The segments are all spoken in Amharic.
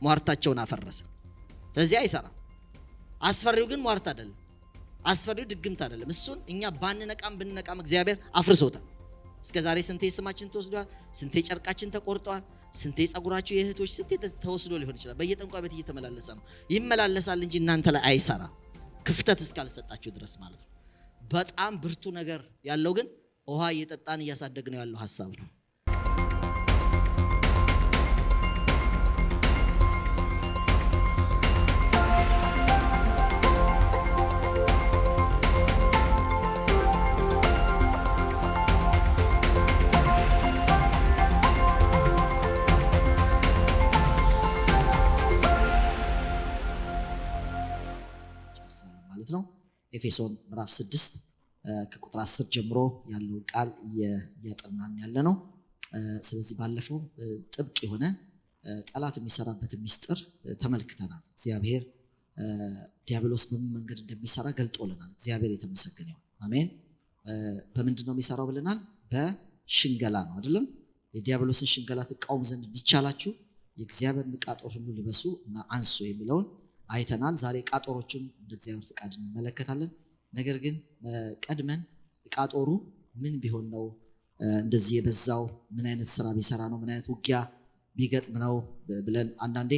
ሟርታቸውን አፈረሰ። ስለዚህ አይሰራም። አስፈሪው ግን ሟርት አይደለም፣ አስፈሪው ድግምት አይደለም። እሱን እኛ ባንነቃም ብንነቃም እግዚአብሔር አፍርሶታል። እስከዛሬ ስንቴ ስማችን ተወስዷል፣ ስንቴ ጨርቃችን ተቆርጧል፣ ስንቴ ጸጉራችሁ የእህቶች ስንቴ ተወስዶ ሊሆን ይችላል። በየጠንቋይ ቤት እየተመላለሰ ነው። ይመላለሳል እንጂ እናንተ ላይ አይሰራ፣ ክፍተት እስካልሰጣችሁ ድረስ ማለት ነው። በጣም ብርቱ ነገር ያለው ግን ውሃ እየጠጣን እያሳደግነው ያለው ሐሳብ ነው። ነው ኤፌሶን ምዕራፍ 6 ከቁጥር 10 ጀምሮ ያለው ቃል እያጠናን ያለ ነው። ስለዚህ ባለፈው ጥብቅ የሆነ ጠላት የሚሰራበት ሚስጥር ተመልክተናል። እግዚአብሔር ዲያብሎስ በምን መንገድ እንደሚሰራ ገልጦልናል። እግዚአብሔር የተመሰገነ ይሁን። አሜን። በምንድን ነው የሚሰራው ብለናል? በሽንገላ ነው አይደለም? የዲያብሎስን ሽንገላ ትቃወሙ ዘንድ እንዲቻላችሁ የእግዚአብሔር ዕቃ ጦር ሁሉ ልበሱ እና አንሱ የሚለውን አይተናል። ዛሬ ዕቃ ጦሮችን እንደ እግዚአብሔር ፍቃድ እንመለከታለን። ነገር ግን ቀድመን ዕቃ ጦሩ ምን ቢሆን ነው እንደዚህ የበዛው? ምን አይነት ስራ ቢሰራ ነው? ምን አይነት ውጊያ ቢገጥም ነው ብለን አንዳንዴ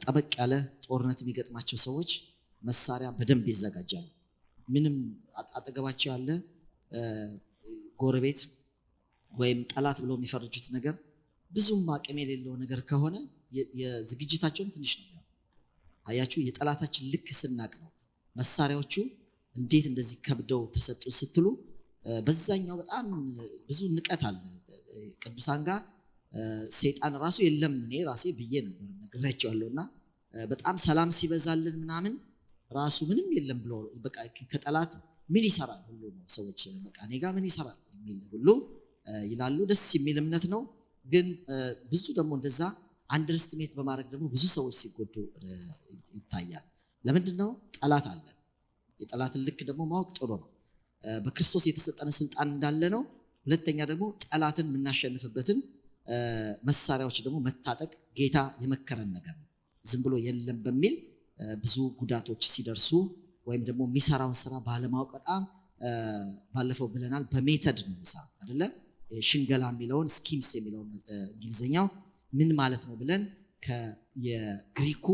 ጠበቅ ያለ ጦርነት የሚገጥማቸው ሰዎች መሳሪያ በደንብ ይዘጋጃሉ። ምንም አጠገባቸው ያለ ጎረቤት ወይም ጠላት ብለው የሚፈርጁት ነገር ብዙም አቅም የሌለው ነገር ከሆነ የዝግጅታቸውን ትንሽ ነው። አያችሁ፣ የጠላታችን ልክ ስናቅ ነው መሳሪያዎቹ እንዴት እንደዚህ ከብደው ተሰጡ ስትሉ። በዛኛው በጣም ብዙ ንቀት አለ ቅዱሳን ጋር። ሰይጣን ራሱ የለም እኔ ራሴ ብዬ ነበር ነግራቸዋለሁና በጣም ሰላም ሲበዛልን ምናምን ራሱ ምንም የለም ብሎ በቃ ከጠላት ምን ይሰራል ሁሉ ነው ሰዎች በቃ እኔ ጋር ምን ይሰራል የሚል ሁሉ ይላሉ። ደስ የሚል እምነት ነው። ግን ብዙ ደግሞ እንደዛ አንደርስቲሜት በማድረግ ደግሞ ብዙ ሰዎች ሲጎዱ ይታያል። ለምንድን ነው? ጠላት አለ። የጠላትን ልክ ደግሞ ማወቅ ጥሩ ነው። በክርስቶስ የተሰጠነ ስልጣን እንዳለ ነው። ሁለተኛ ደግሞ ጠላትን የምናሸንፍበትን መሳሪያዎች ደግሞ መታጠቅ ጌታ የመከረን ነገር ነው። ዝም ብሎ የለም በሚል ብዙ ጉዳቶች ሲደርሱ ወይም ደግሞ የሚሰራውን ስራ ባለማወቅ በጣም ባለፈው ብለናል። በሜተድ ነው የሚሰራው አይደለ? ሽንገላ የሚለውን ስኪምስ የሚለውን እንግሊዝኛው ምን ማለት ነው ብለን የግሪኩ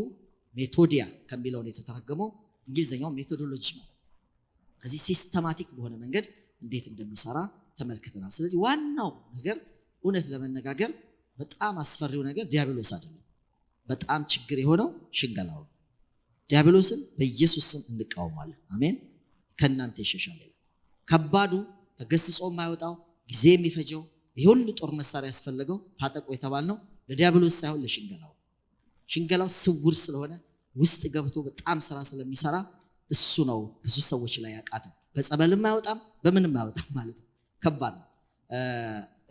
ሜቶዲያ ከሚለው ነው የተተረጎመው። እንግሊዝኛው ሜቶዶሎጂ ማለት ነው። እዚህ ሲስተማቲክ በሆነ መንገድ እንዴት እንደሚሰራ ተመልክተናል። ስለዚህ ዋናው ነገር እውነት ለመነጋገር በጣም አስፈሪው ነገር ዲያብሎስ አይደለም። በጣም ችግር የሆነው ሽንገላው። ዲያብሎስን በኢየሱስ ስም እንቃወማለን። አሜን። ከእናንተ ይሸሻል። ከባዱ ተገስጾ የማይወጣው ጊዜ የሚፈጀው ይሁን ጦር መሳሪያ ያስፈልገው ታጠቁ የተባልነው ለዲያብሎስ ሳይሆን ለሽንገላው። ሽንገላው ስውር ስለሆነ ውስጥ ገብቶ በጣም ስራ ስለሚሰራ እሱ ነው ብዙ ሰዎች ላይ ያቃተው። በጸበልም አይወጣም በምንም አይወጣም ማለት ነው። ከባድ ነው።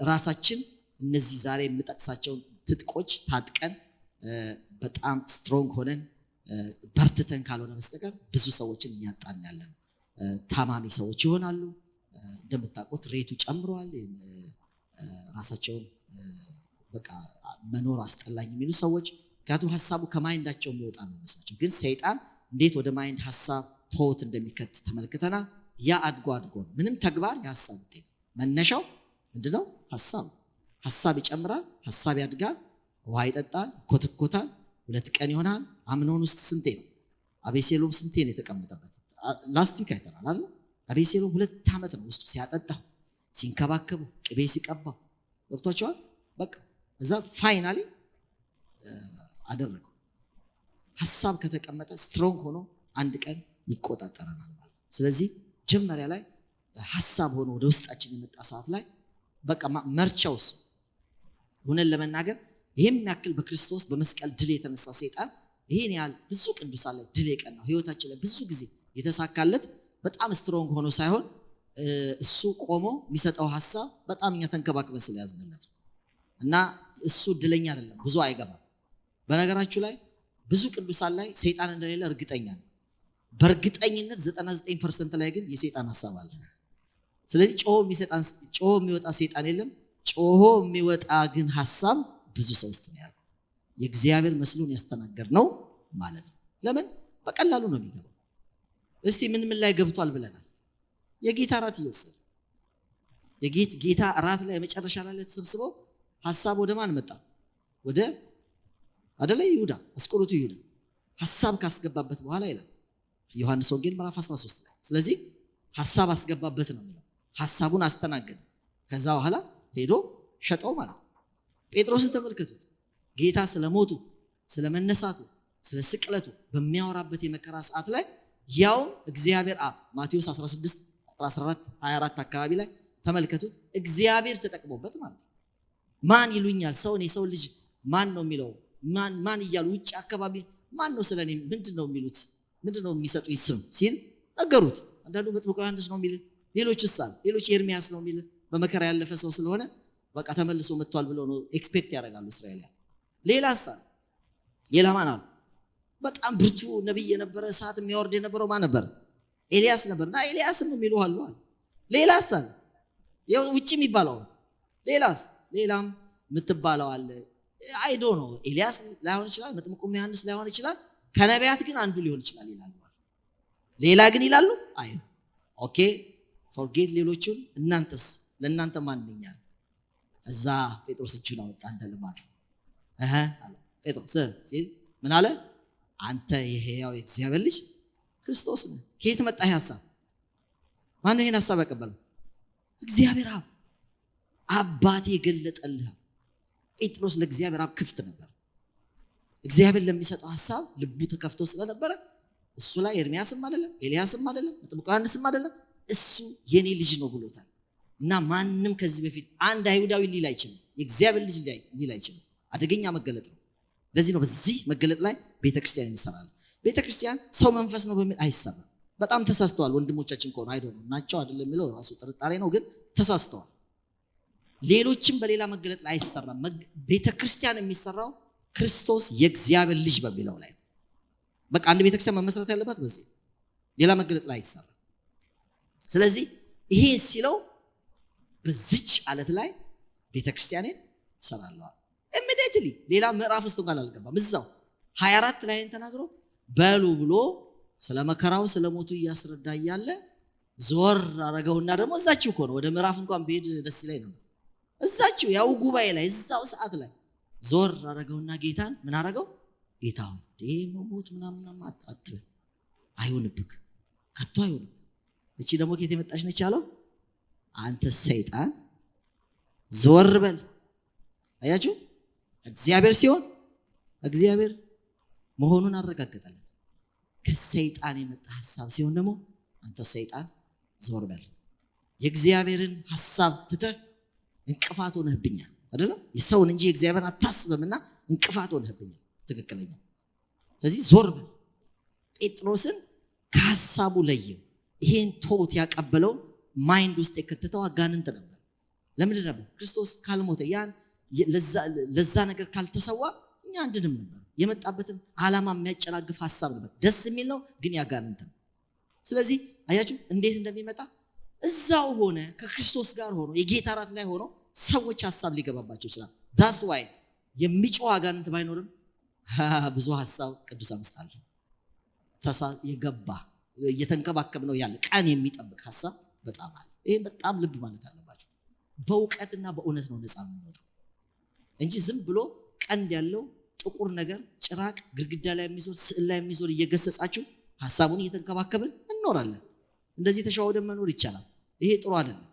ራሳችን እነዚህ ዛሬ የምጠቅሳቸውን ትጥቆች ታጥቀን በጣም ስትሮንግ ሆነን በርትተን ካልሆነ በስተቀር ብዙ ሰዎችን እያጣን ያለን ታማሚ ሰዎች ይሆናሉ። እንደምታውቁት ሬቱ ጨምሯል። ራሳቸውን በቃ መኖር አስጠላኝ የሚሉ ሰዎች ምክንያቱም ሐሳቡ ከማይንዳቸው የሚወጣ ነው መስላቸው። ግን ሰይጣን እንዴት ወደ ማይንድ ሐሳብ ተውት እንደሚከት ተመልክተናል። ያ አድጎ ነው። ምንም ተግባር የሐሳብ ውጤት መነሻው ምንድነው? ሐሳብ ይጨምራል፣ ሐሳብ ያድጋል፣ ውሃ ይጠጣል፣ ይኮተኮታል፣ 2 ቀን ይሆናል። አምኖን ውስጥ ስንቴ ነው? አቤሴሎም ስንቴ ነው የተቀመጠበት? ላስት ዊክ አይተናል አይደል? አቤሴሎም 2 ዓመት ነው ውስጡ ሲያጠጣው ሲንከባከቡ ቅቤ ሲቀባው ገብቷቸዋል። በቃ እዛ ፋይናሊ አደረገው። ሐሳብ ከተቀመጠ ስትሮንግ ሆኖ አንድ ቀን ይቆጣጠረናል ማለት ነው። ስለዚህ መጀመሪያ ላይ ሐሳብ ሆኖ ወደ ውስጣችን የመጣ ሰዓት ላይ በቃ መርቻውስ ሆነን ለመናገር ይሄም ያክል በክርስቶስ በመስቀል ድል የተነሳ ሰይጣን ይሄን ያህል ብዙ ቅዱሳን ላይ ድል የቀናው ህይወታችን ላይ ብዙ ጊዜ የተሳካለት በጣም ስትሮንግ ሆኖ ሳይሆን እሱ ቆሞ የሚሰጠው ሐሳብ በጣም እኛ ተንከባክበን ስለያዝንለት እና እሱ ድለኛ አይደለም፣ ብዙ አይገባም። በነገራችሁ ላይ ብዙ ቅዱሳን ላይ ሰይጣን እንደሌለ እርግጠኛ ነኝ። በእርግጠኝነት 99% ላይ ግን የሰይጣን ሐሳብ አለ። ስለዚህ ጮሆ የሚወጣ ሰይጣን የለም። ጮሆ የሚወጣ ግን ሐሳብ ብዙ ሰው ውስጥ ነው ያለው። የእግዚአብሔር መስሎን ያስተናገርነው ማለት ነው። ለምን በቀላሉ ነው የሚገባው። እስቲ ምን ላይ ገብቷል ብለናል። የጌታ እራት እየወሰደ የጌታ እራት ላይ መጨረሻ ላይ ተሰብስበው ሐሳብ ወደ ማን መጣ? ወደ አይደለ ይሁዳ፣ አስቆሮቱ ይሁዳ ሐሳብ ካስገባበት በኋላ ይላል ዮሐንስ ወንጌል ምዕራፍ 13 ላይ። ስለዚህ ሐሳብ አስገባበት ነው የሚለው። ሐሳቡን አስተናገደ። ከዛ በኋላ ሄዶ ሸጠው ማለት ነው። ጴጥሮስን ተመልከቱት። ጌታ ስለሞቱ፣ ስለመነሳቱ፣ ስለ ስቅለቱ በሚያወራበት የመከራ ሰዓት ላይ ያው እግዚአብሔር አብ ማቴዎስ 16 ቁጥር 14 24 አካባቢ ላይ ተመልከቱት። እግዚአብሔር ተጠቅሞበት ማለት ነው። ማን ይሉኛል ሰውን የሰው ልጅ ማን ነው የሚለው ማን እያሉ ውጭ አካባቢ ማን ነው ስለኔ ምንድነው የሚሉት ምንድነው የሚሰጡኝ ስም ሲል ነገሩት። አንዳንዱ መጥምቁ ዮሐንስ ነው የሚል፣ ሌሎች ኤርሚያስ ነው የሚል በመከራ ያለፈ ሰው ስለሆነ በቃ ተመልሶ መጥቷል ብለው ነው ኤክስፔክት ያደርጋሉ እስራኤላውያን። ሌላ ማን አለ? በጣም ብርቱ ነብይ የነበረ ሰዓት የሚያወርድ የነበረው ማን ነበር? ኤልያስ ነበርና ኤልያስም የሚሉ አሉ። ሌላስ አለ ውጭ የሚባለው ሌላም የምትባለው አለ። አይዶ ነው ኤልያስ ላይሆን ይችላል፣ መጥምቁ ዮሐንስ ላይሆን ይችላል፣ ከነቢያት ግን አንዱ ሊሆን ይችላል ይላሉ። ሌላ ግን ይላሉ አይ ኦኬ ፎርጌት ሌሎቹን። እናንተስ ለእናንተ ማንኛል? እዛ ጴጥሮስ እጁን አወጣ እንደልማዱ አለ። ጴጥሮስ ሲል ምን አለ? አንተ የሕያው የእግዚአብሔር ልጅ ክርስቶስ ነህ። ከየት መጣ ይሄ ሐሳብ? ማነው ይሄን ሐሳብ ያቀበለው? እግዚአብሔር አብ። አባቴ የገለጠልህ። ጴጥሮስ ለእግዚአብሔር አብ ክፍት ነበር። እግዚአብሔር ለሚሰጠው ሐሳብ ልቡ ተከፍቶ ስለነበረ እሱ ላይ ኤርሚያስም አይደለም ኤልያስም አይደለም መጥምቁ ዮሐንስም አይደለም እሱ የኔ ልጅ ነው ብሎታል። እና ማንም ከዚህ በፊት አንድ አይሁዳዊ ሊል አይችልም፣ የእግዚአብሔር ልጅ ሊል አይችልም። አደገኛ መገለጥ ነው። ለዚህ ነው በዚህ መገለጥ ላይ ቤተክርስቲያን እንሰራለን። ቤተክርስቲያን ሰው መንፈስ ነው በሚል አይሰራም። በጣም ተሳስተዋል ወንድሞቻችን ከሆነ አይዶ ነው ናቸው አይደለም የሚለው ራሱ ጥርጣሬ ነው፣ ግን ተሳስተዋል። ሌሎችም በሌላ መገለጥ ላይ አይሰራም። ቤተክርስቲያን የሚሰራው ክርስቶስ የእግዚአብሔር ልጅ በሚለው ላይ። በቃ አንድ ቤተክርስቲያን መመስረት ያለባት በዚህ፣ ሌላ መገለጥ ላይ አይሰራም። ስለዚህ ይሄ ሲለው በዚች አለት ላይ ቤተክርስቲያንን ሰራለዋል። ኢሚዲየትሊ ሌላ ምዕራፍ ውስጥ እንኳን አልገባም። እዛው 24 ላይ ተናግሮ በሉ ብሎ ስለ መከራው ስለ ሞቱ እያስረዳ እያለ ዞር አረገውና ደግሞ እዛችሁ እኮ ነው ወደ ምዕራፍ እንኳን ብሄድ ደስ ይለኝ ነበር። እዛችሁ ያው ጉባኤ ላይ እዛው ሰዓት ላይ ዞር አረገውና ጌታን ምን አረገው? ጌታው ሞት ምናምን አትበል፣ አይሆንብክ፣ ከቶ አይሆንም። እቺ ደግሞ ከየት የመጣች ነች አለው። አንተ ሰይጣን ዞር በል። አያችሁ፣ እግዚአብሔር ሲሆን እግዚአብሔር መሆኑን አረጋገጠለት። ከሰይጣን የመጣ ሐሳብ ሲሆን ደግሞ አንተ ሰይጣን ዞር በል። የእግዚአብሔርን ሐሳብ ትተህ እንቅፋት ሆነህብኛል አይደለም? የሰውን እንጂ እግዚአብሔርን አታስብምና እንቅፋት ሆነህብኛል። ትክክለኛ። ስለዚህ ዞር በል። ጴጥሮስን ከሐሳቡ ለየው። ይሄን ቶት ያቀበለው ማይንድ ውስጥ የከተተው አጋንንት ነበር። ለምንድን ነበር? ክርስቶስ ካልሞተ ያን ለዛ ነገር ካልተሰዋ እኛ አንድንም ነበር። የመጣበትን ዓላማ የሚያጨናግፍ ሐሳብ ነበር። ደስ የሚል ነው ግን ያጋንንት ነው። ስለዚህ አያችሁ እንዴት እንደሚመጣ። እዛው ሆነ ከክርስቶስ ጋር ሆኖ የጌታ እራት ላይ ሆኖ ሰዎች ሐሳብ ሊገባባቸው ይችላል። that's why የሚጮህ አጋንንት ባይኖርም ብዙ ሐሳብ ቅዱስ አምስታል የገባ እየተንከባከብ ነው ያለ ቀን የሚጠብቅ ሐሳብ በጣም አለ። ይሄ በጣም ልብ ማለት አለባችሁ። በእውቀትና በእውነት ነው ነፃ የምንወጣው እንጂ ዝም ብሎ ቀንድ ያለው ጥቁር ነገር ጭራቅ ግድግዳ ላይ የሚዞር ስዕል ላይ የሚዞር እየገሰጻችሁ ሐሳቡን እየተንከባከብን እንኖራለን። እንደዚህ ተሻወደን መኖር ይቻላል። ይሄ ጥሩ አይደለም።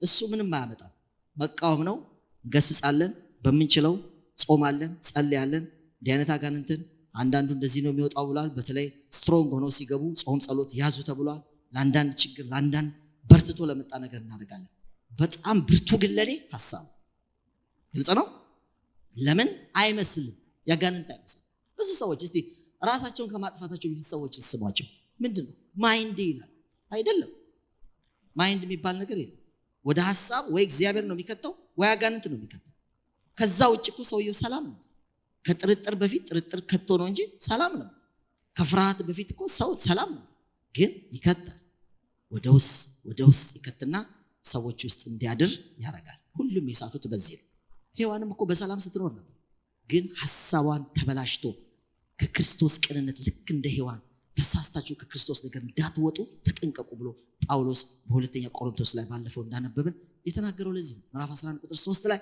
እሱ ምንም አያመጣም። መቃወም ነው። እንገስጻለን፣ በምንችለው ጾማለን፣ ጸልያለን። እንዲህ አይነት አጋንንትን አንዳንዱ እንደዚህ ነው የሚወጣው ብሏል። በተለይ ስትሮንግ ሆኖ ሲገቡ ጾም ጸሎት ያዙ ተብሏል። ለአንዳንድ ችግር ለአንዳንድ በርትቶ ለመጣ ነገር እናደርጋለን። በጣም ብርቱ ግን ለኔ ሐሳብ ግልጽ ነው። ለምን አይመስልም? ያጋንንት አይመስልም። ብዙ ሰዎች እስቲ ራሳቸውን ከማጥፋታቸው በፊት ሰዎች ስሟቸው ምንድነው? ማይንድ ይላል። አይደለም። ማይንድ የሚባል ነገር የለም። ወደ ሐሳብ ወይ እግዚአብሔር ነው የሚከተው ወይ አጋንንት ነው የሚከተው። ከዛ ውጭ እኮ ሰውየው ሰላም ነው። ከጥርጥር በፊት ጥርጥር ከቶ ነው እንጂ ሰላም ነው። ከፍርሃት በፊት እኮ ሰው ሰላም ነው። ግን ይከታል። ወደ ውስጥ ይከትና ሰዎች ውስጥ እንዲያድር ያደርጋል። ሁሉም የሳቱት በዚህ ነው። ሔዋንም እኮ በሰላም ስትኖር ነበር። ግን ሐሳቧን ተበላሽቶ ከክርስቶስ ቅንነት ልክ እንደ ሔዋን ተሳስታችሁ ከክርስቶስ ነገር እንዳትወጡ ተጠንቀቁ ብሎ ጳውሎስ በሁለተኛ ቆሮንቶስ ላይ ባለፈው እንዳነበብን የተናገረው ለዚህ ነው። ምዕራፍ 11 ቁጥር 3 ላይ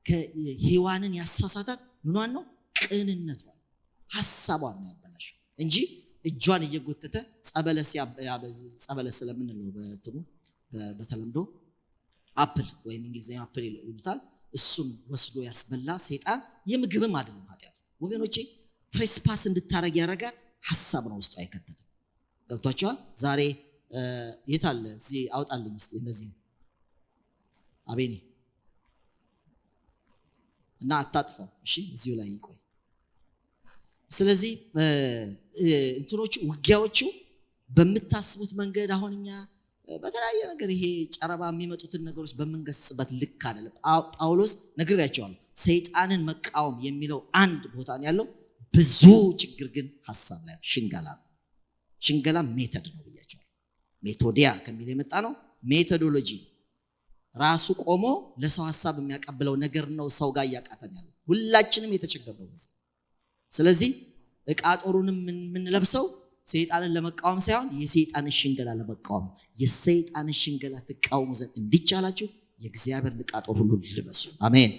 ከሔዋንን ያሳሳታት ምኗን ነው? ቅንነቷ ሐሳቧን ነው ያበላሸው እንጂ እጇን እየጎተተ ጸበለስ ስለምንለው በተለምዶ አፕል ወይም እንግሊዝኛ አፕል ይሉታል እሱን ወስዶ ያስበላ ሰይጣን የምግብም አይደለም ኃጢአት ወገኖቼ። ትሬስፓስ እንድታረግ ያረጋት ሐሳብ ነው ውስጡ አይከተተም። ገብቷቸዋል? ዛሬ የታለ እዚህ አውጣልኝ እስቲ እነዚህ አቤኔ እና አታጥፋው እሺ፣ እዚሁ ላይ ይቆይ። ስለዚህ እንትኖቹ ውጊያዎቹ በምታስቡት መንገድ አሁን እኛ በተለያየ ነገር ይሄ ጨረባ የሚመጡትን ነገሮች በመንገስጽበት ልክ አይደለም። ጳውሎስ ነግሬያቸዋለሁ። ሰይጣንን መቃወም የሚለው አንድ ቦታ ነው ያለው። ብዙ ችግር ግን ሐሳብ ላይ ሽንገላ ሜተድ ነው ብያቸዋለሁ። ሜቶዲያ ከሚል የመጣ ነው። ሜቶዶሎጂ ራሱ ቆሞ ለሰው ሐሳብ የሚያቀብለው ነገር ነው። ሰው ጋር እያቃተን ያለው ሁላችንም የተቸገረው በዚህ። ስለዚህ ዕቃ ጦሩንም የምንለብሰው ሰይጣንን ለመቃወም ሳይሆን የሰይጣንን ሽንገላ ለመቃወም። የሰይጣንን ሽንገላ ትቃወሙ ዘንድ እንዲቻላችሁ የእግዚአብሔር ዕቃ ጦር ሁሉ ልበሱ። አሜን።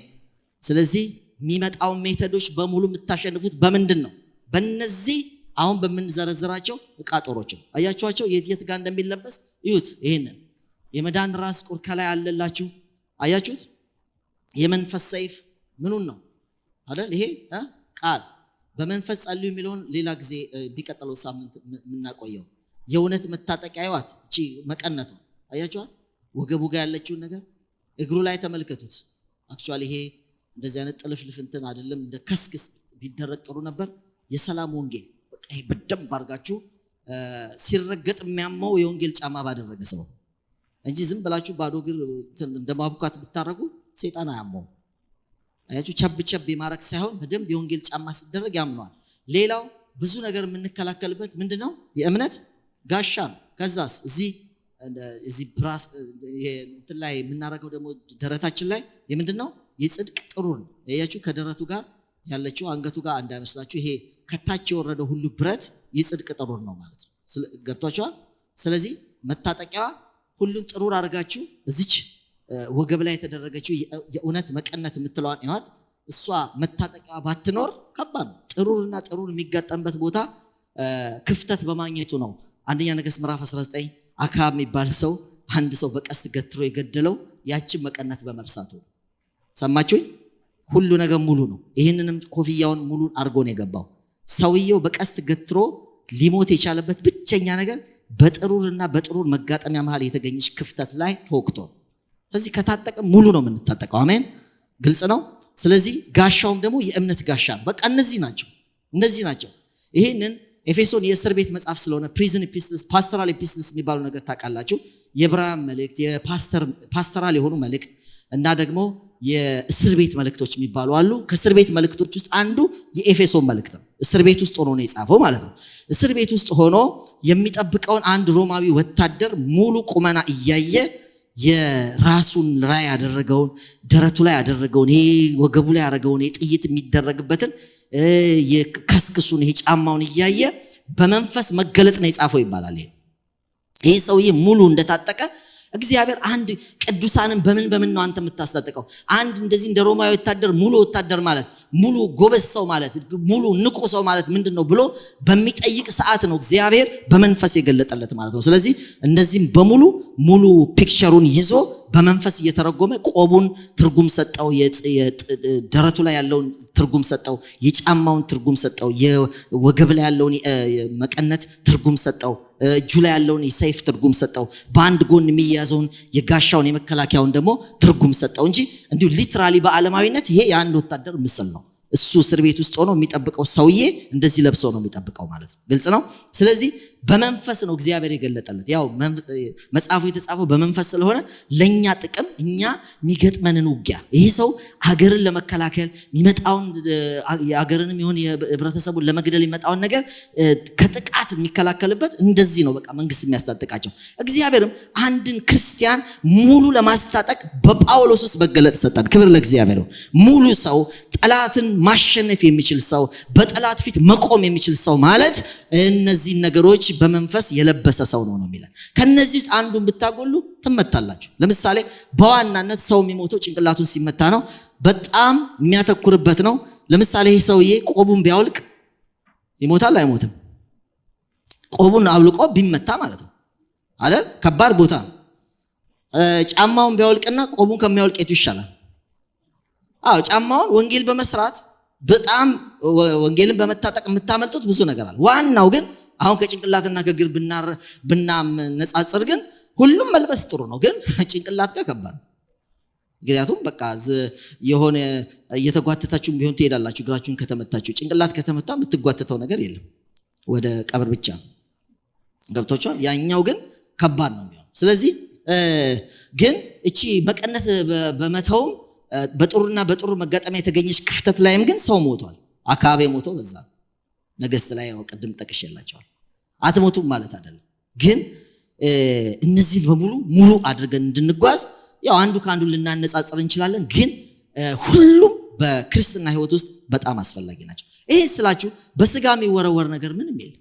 ስለዚህ የሚመጣውን ሜተዶች በሙሉ የምታሸንፉት በምንድን ነው? በእነዚህ አሁን በምንዘረዝራቸው ዕቃ ጦሮች። አያችኋቸው የት ጋር እንደሚለበስ እዩት። ይሄንን የመዳን ራስ ቁር ከላይ አለላችሁ። አያችሁት? የመንፈስ ሰይፍ ምኑን ነው አይደል? ይሄ ቃል በመንፈስ ጸልዩ የሚለውን ሌላ ጊዜ ቢቀጥለው ሳምንት የምናቆየው። የእውነት መታጠቂያ ይዋት እቺ መቀነቷ አያችኋት? ወገቡ ጋር ያለችውን ነገር እግሩ ላይ ተመልከቱት። አክቹአሊ ይሄ እንደዚህ አይነት ጥልፍልፍ እንትን አይደለም፣ እንደ ከስክስ ቢደረግ ጥሩ ነበር። የሰላም ወንጌል በቃ ይሄ በደንብ አድርጋችሁ ሲረገጥ የሚያመው የወንጌል ጫማ ባደረገ ሰው እንጂ ዝም ብላችሁ ባዶ እግር እንደማቡካት ብታረጉ ሰይጣን አያመው። አያችሁ? ቸብ የማረክ ሳይሆን በደንብ የወንጌል ጫማ ሲደረግ ያምኗል። ሌላው ብዙ ነገር የምንከላከልበት ምንድነው? የእምነት ጋሻ ነው። ከዛስ እዚህ ብራስ እንትን ላይ የምናረገው ደግሞ ደረታችን ላይ የምንድነው? የጽድቅ ጥሩር ነው። አያችሁ? ከደረቱ ጋር ያለችው አንገቱ ጋር እንዳይመስላችሁ ይሄ ከታች የወረደው ሁሉ ብረት የጽድቅ ጥሩር ነው ማለት ነው። ገብቷችኋል? ስለዚህ መታጠቂያዋ ሁሉን ጥሩር አድርጋችሁ እዚች ወገብ ላይ የተደረገችው የእውነት መቀነት የምትለዋን ይዋት። እሷ መታጠቂያዋ ባትኖር ከባድ ነው። ጥሩርና ጥሩር የሚጋጠምበት ቦታ ክፍተት በማግኘቱ ነው። አንደኛ ነገሥት ምዕራፍ 19 አክዓብ የሚባል ሰው አንድ ሰው በቀስት ገትሮ የገደለው ያችን መቀነት በመርሳቱ። ሰማችሁኝ? ሁሉ ነገር ሙሉ ነው። ይህንንም ኮፍያውን ሙሉን አድርጎ ነው የገባው። ሰውየው በቀስት ገትሮ ሊሞት የቻለበት ብቸኛ ነገር በጥሩርና በጥሩር መጋጠሚያ መሃል የተገኘች ክፍተት ላይ ተወቅቶ። ስለዚህ ከታጠቀ ሙሉ ነው የምንታጠቀው። አሜን፣ ግልጽ ነው። ስለዚህ ጋሻውም ደግሞ የእምነት ጋሻ ነው። በቃ እነዚህ ናቸው። ይሄንን ኤፌሶን የእስር ቤት መጽሐፍ ስለሆነ ፕሪዝን ኤፒስትልስ፣ ፓስተራል ኤፒስትልስ የሚባሉ ነገር ታውቃላችሁ። የዕብራውያን መልእክት፣ የፓስተራል የሆኑ መልእክት እና ደግሞ የእስር ቤት መልእክቶች የሚባሉ አሉ። ከእስር ቤት መልእክቶች ውስጥ አንዱ የኤፌሶን መልእክት ነው። እስር ቤት ውስጥ ሆኖ ነው የጻፈው ማለት ነው። እስር ቤት ውስጥ ሆኖ የሚጠብቀውን አንድ ሮማዊ ወታደር ሙሉ ቁመና እያየ የራሱን ላይ ያደረገውን ደረቱ ላይ ያደረገውን ይሄ ወገቡ ላይ ያደረገውን ጥይት የሚደረግበትን የከስክሱን ይሄ ጫማውን እያየ በመንፈስ መገለጥ ነው የጻፈው ይባላል። ይሄ ሰውዬ ሙሉ እንደታጠቀ እግዚአብሔር አንድ ቅዱሳንን በምን ነው አንተ የምታስታጥቀው? አንድ እንደዚህ እንደ ሮማዊ ወታደር ሙሉ ወታደር ማለት ሙሉ ጎበዝ ሰው ማለት ሙሉ ንቁ ሰው ማለት ምንድነው ብሎ በሚጠይቅ ሰዓት ነው እግዚአብሔር በመንፈስ የገለጠለት ማለት ነው። ስለዚህ እነዚህም በሙሉ ሙሉ ፒክቸሩን ይዞ በመንፈስ እየተረጎመ ቆቡን ትርጉም ሰጠው፣ ደረቱ ላይ ያለውን ትርጉም ሰጠው፣ የጫማውን ትርጉም ሰጠው፣ የወገብ ላይ ያለውን መቀነት ትርጉም ሰጠው፣ እጁ ላይ ያለውን የሰይፍ ትርጉም ሰጠው፣ በአንድ ጎን የሚያዘውን የጋሻውን የመከላከያውን ደግሞ ትርጉም ሰጠው እንጂ እንዲሁ ሊትራሊ በዓለማዊነት ይሄ የአንድ ወታደር ምስል ነው። እሱ እስር ቤት ውስጥ ሆኖ የሚጠብቀው ሰውዬ እንደዚህ ለብሰው ነው የሚጠብቀው ማለት ነው። ግልጽ ነው። ስለዚህ በመንፈስ ነው እግዚአብሔር የገለጠለት። ያው መጽሐፉ የተጻፈው በመንፈስ ስለሆነ ለኛ ጥቅም እኛ የሚገጥመንን ውጊያ ይሄ ሰው ሀገርን ለመከላከል የሚመጣውን የሀገርንም ይሁን የህብረተሰቡን ለመግደል የሚመጣውን ነገር ከጥቃት የሚከላከልበት እንደዚህ ነው። በቃ መንግስት የሚያስታጥቃቸው። እግዚአብሔርም አንድን ክርስቲያን ሙሉ ለማስታጠቅ በጳውሎስ ውስጥ መገለጥ ሰጠን። ክብር ለእግዚአብሔር። ሙሉ ሰው ጠላትን ማሸነፍ የሚችል ሰው፣ በጠላት ፊት መቆም የሚችል ሰው ማለት እነዚህ ነገሮች በመንፈስ የለበሰ ሰው ነው የሚለን። ከነዚህ ውስጥ አንዱን ብታጎሉ ትመታላችሁ። ለምሳሌ በዋናነት ሰው የሚሞተው ጭንቅላቱን ሲመታ ነው። በጣም የሚያተኩርበት ነው። ለምሳሌ ይህ ሰውዬ ቆቡን ቢያወልቅ ይሞታል አይሞትም? ቆቡን አውልቆ ቢመታ ማለት ነው አይደል? ከባድ ቦታ ነው። ጫማውን ቢያወልቅና ቆቡን ከሚያወልቅ የቱ ይሻላል? ጫማውን ወንጌል በመስራት በጣም ወንጌልን በመታጠቅ የምታመልጡት ብዙ ነገር አለ። ዋናው ግን አሁን ከጭንቅላትና ከእግር ብናነጻጽር ግን ሁሉም መልበስ ጥሩ ነው፣ ግን ጭንቅላት ጋር ከባድ ነው። ምክንያቱም በቃ የሆነ እየተጓተታችሁም ቢሆን ትሄዳላችሁ። እግራችሁን ከተመታችሁ፣ ጭንቅላት ከተመታ የምትጓተተው ነገር የለም፣ ወደ ቀብር ብቻ ገብቶቻል። ያኛው ግን ከባድ ነው የሚሆነው። ስለዚህ ግን እቺ መቀነት በመተውም በጥሩና በጥሩ መጋጠሚያ የተገኘች ክፍተት ላይም ግን ሰው ሞቷል። አካባቢ ሞቶ በዛ ነገስት ላይ ያው ቅድም ጠቅሼላችኋል። አትሞቱም ማለት አይደለም፣ ግን እነዚህ በሙሉ ሙሉ አድርገን እንድንጓዝ ያው አንዱ ከአንዱ ልናነጻጽር እንችላለን፣ ግን ሁሉም በክርስትና ህይወት ውስጥ በጣም አስፈላጊ ናቸው። ይሄ ስላችሁ በስጋ የሚወረወር ነገር ምንም የለም።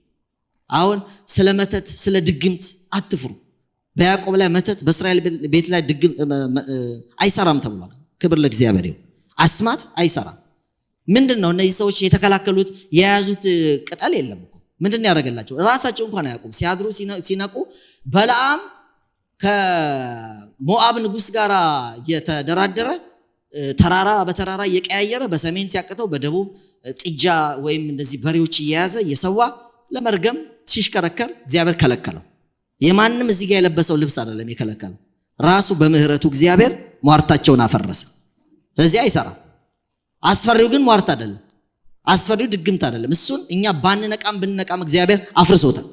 አሁን ስለ መተት ስለ ድግምት አትፍሩ። በያዕቆብ ላይ መተት በእስራኤል ቤት ላይ ድግም አይሰራም ተብሏል። ክብር ለእግዚአብሔር ይሁን። አስማት አይሰራም። ምንድነው እነዚህ ሰዎች የተከላከሉት? የያዙት ቅጠል የለም እኮ። ምንድነው ያደረገላቸው? ራሳቸው እንኳን አያውቁም። ሲያድሩ ሲነቁ በለዓም ከሞዓብ ንጉስ ጋር የተደራደረ ተራራ በተራራ እየቀያየረ በሰሜን ሲያቅተው በደቡብ ጥጃ ወይም እንደዚህ በሬዎች እየያዘ እየሰዋ ለመርገም ሲሽከረከር እግዚአብሔር ከለከለው። የማንም እዚህ ጋር የለበሰው ልብስ አይደለም የከለከለው፣ ራሱ በምህረቱ እግዚአብሔር ሟርታቸውን አፈረሰ። ስለዚህ አይሰራም። አስፈሪው ግን ሟርት አይደለም፣ አስፈሪው ድግምት አይደለም። እሱን እኛ ባንነቃም ብንነቃም እግዚአብሔር አፍርሶታል።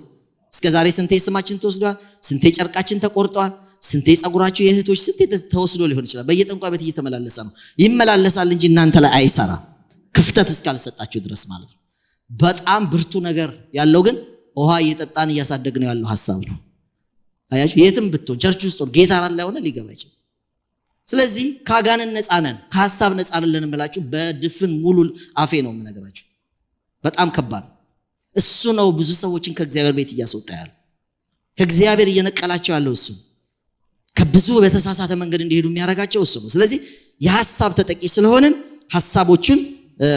እስከዛሬ ስንቴ ስማችን ተወስዷል፣ ስንቴ ጨርቃችን ተቆርጧል፣ ስንቴ ጸጉራችሁ የእህቶች ስንቴ ተወስዶ ሊሆን ይችላል። በየጠንቋይ ቤት እየተመላለሰ ነው። ይመላለሳል እንጂ እናንተ ላይ አይሰራም፣ ክፍተት እስካልሰጣችሁ ድረስ ማለት ነው። በጣም ብርቱ ነገር ያለው ግን ውሃ እየጠጣን እያሳደግነው ያለው ሐሳብ ነው። አያችሁ፣ የትም ብትሆን ቸርች ውስጥ ጌታ ላይ ሆነ ሊገባ ይችላል። ስለዚህ ካጋንን ነፃ ነን፣ ከሐሳብ ነፃ አይደለንም ብላችሁ በድፍን ሙሉ አፌ ነው የምነግራችሁ። በጣም ከባድ እሱ ነው። ብዙ ሰዎችን ከእግዚአብሔር ቤት እያስወጣ ያለው፣ ከእግዚአብሔር እየነቀላቸው ያለው እሱ፣ ከብዙ በተሳሳተ መንገድ እንዲሄዱ የሚያደርጋቸው እሱ ነው። ስለዚህ የሐሳብ ተጠቂ ስለሆንን ሐሳቦችን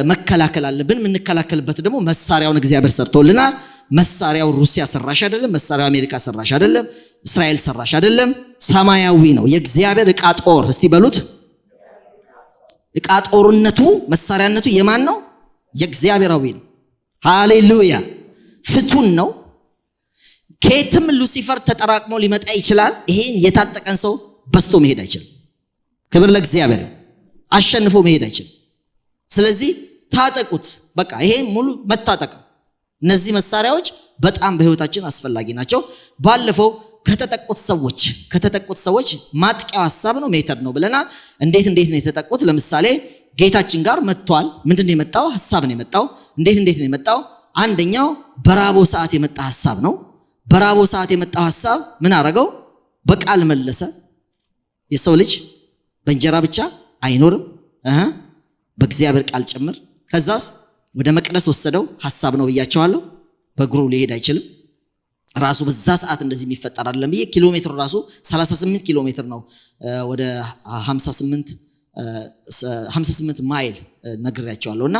መከላከል አለብን። የምንከላከልበት ደግሞ መሳሪያውን እግዚአብሔር ሰርቶልናል። መሳሪያው ሩሲያ ሰራሽ አይደለም፣ መሳሪያው አሜሪካ ሰራሽ አይደለም፣ እስራኤል ሰራሽ አይደለም፣ ሰማያዊ ነው። የእግዚአብሔር ዕቃ ጦር እስቲ በሉት። ዕቃ ጦርነቱ መሳሪያነቱ የማን ነው? የእግዚአብሔራዊ ነው። ሃሌሉያ። ፍቱን ነው። ከየትም ሉሲፈር ተጠራቅሞ ሊመጣ ይችላል። ይሄን የታጠቀን ሰው በስቶ መሄድ አይችልም። ክብር ለእግዚአብሔር። አሸንፎ መሄድ አይችልም። ስለዚህ ታጠቁት። በቃ ይሄ ሙሉ መታጠቅ። እነዚህ መሳሪያዎች በጣም በህይወታችን አስፈላጊ ናቸው። ባለፈው ከተጠቁት ሰዎች ማጥቂያው ሐሳብ ነው፣ ሜተድ ነው ብለናል። እንዴት ነው የተጠቁት? ለምሳሌ ጌታችን ጋር መጥቷል። ምንድነው የመጣው? ሐሳብ ነው የመጣው። እንዴት ነው የመጣው? አንደኛው በራቦ ሰዓት የመጣ ሐሳብ ነው። በራቦ ሰዓት የመጣው ሐሳብ ምን አረገው? በቃል መለሰ። የሰው ልጅ በእንጀራ ብቻ አይኖርም በእግዚአብሔር ቃል ጭምር። ከዛስ ወደ መቅደስ ወሰደው። ሐሳብ ነው ብያቸዋለሁ። በእግሩ ሊሄድ አይችልም። ራሱ በዛ ሰዓት እንደዚህ የሚፈጠር አይደለም። ኪሎ ሜትር ራሱ 38 ኪሎ ሜትር ነው። ወደ 58 ማይል ነግሬያቸዋለሁና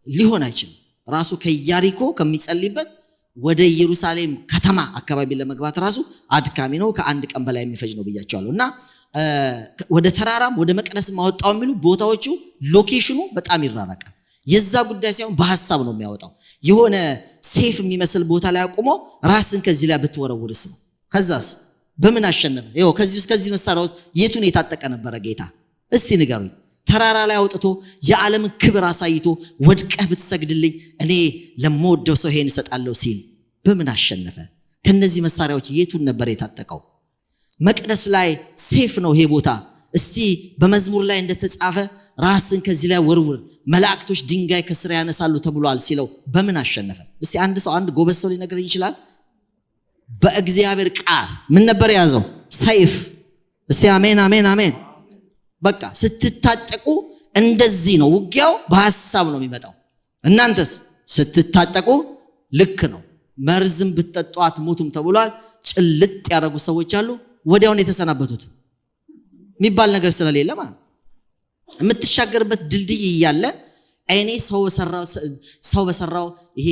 ሊሆን አይችልም። ራሱ ከኢያሪኮ ከሚጸልይበት ወደ ኢየሩሳሌም ከተማ አካባቢ ለመግባት ራሱ አድካሚ ነው። ከአንድ ቀን በላይ የሚፈጅ ነው ብያቸዋለሁና ወደ ተራራም ወደ መቅደስ ማወጣው የሚሉ ቦታዎቹ ሎኬሽኑ በጣም ይራራቃል። የዛ ጉዳይ ሳይሆን በሐሳብ ነው የሚያወጣው። የሆነ ሴፍ የሚመስል ቦታ ላይ አቁሞ ራስን ከዚህ ላይ ብትወረውርስ ነው። ከዛስ በምን አሸነፈ? ይኸው ከዚህ መሳሪያ ውስጥ የቱን የታጠቀ ነበረ ጌታ? እስቲ ንገሩኝ። ተራራ ላይ አውጥቶ የዓለምን ክብር አሳይቶ ወድቀህ ብትሰግድልኝ እኔ ለምወደው ሰው ይሄን እሰጣለሁ ሲል በምን አሸነፈ? ከነዚህ መሳሪያዎች የቱን ነበር የታጠቀው? መቅደስ ላይ ሴፍ ነው ይሄ ቦታ። እስቲ በመዝሙር ላይ እንደተጻፈ ራስን ከዚህ ላይ ወርውር፣ መላእክቶች ድንጋይ ከስራ ያነሳሉ ተብሏል ሲለው በምን አሸነፈ? እስቲ አንድ ጎበዝ ሰው ሊነግረኝ ይችላል? በእግዚአብሔር ቃል ምን ነበር የያዘው? ሰይፍ። እስቲ አሜን አሜን አሜን። በቃ ስትታጠቁ እንደዚህ ነው ውጊያው፣ በሐሳብ ነው የሚመጣው። እናንተስ ስትታጠቁ ልክ ነው። መርዝም ብትጠጡ አትሞቱም ተብሏል። ጭልጥ ያደረጉ ሰዎች አሉ፣ ወዲያውን የተሰናበቱት የሚባል ነገር ስለሌለ ማለት የምትሻገርበት ድልድይ እያለ እኔ ሰው በሰራው ይሄ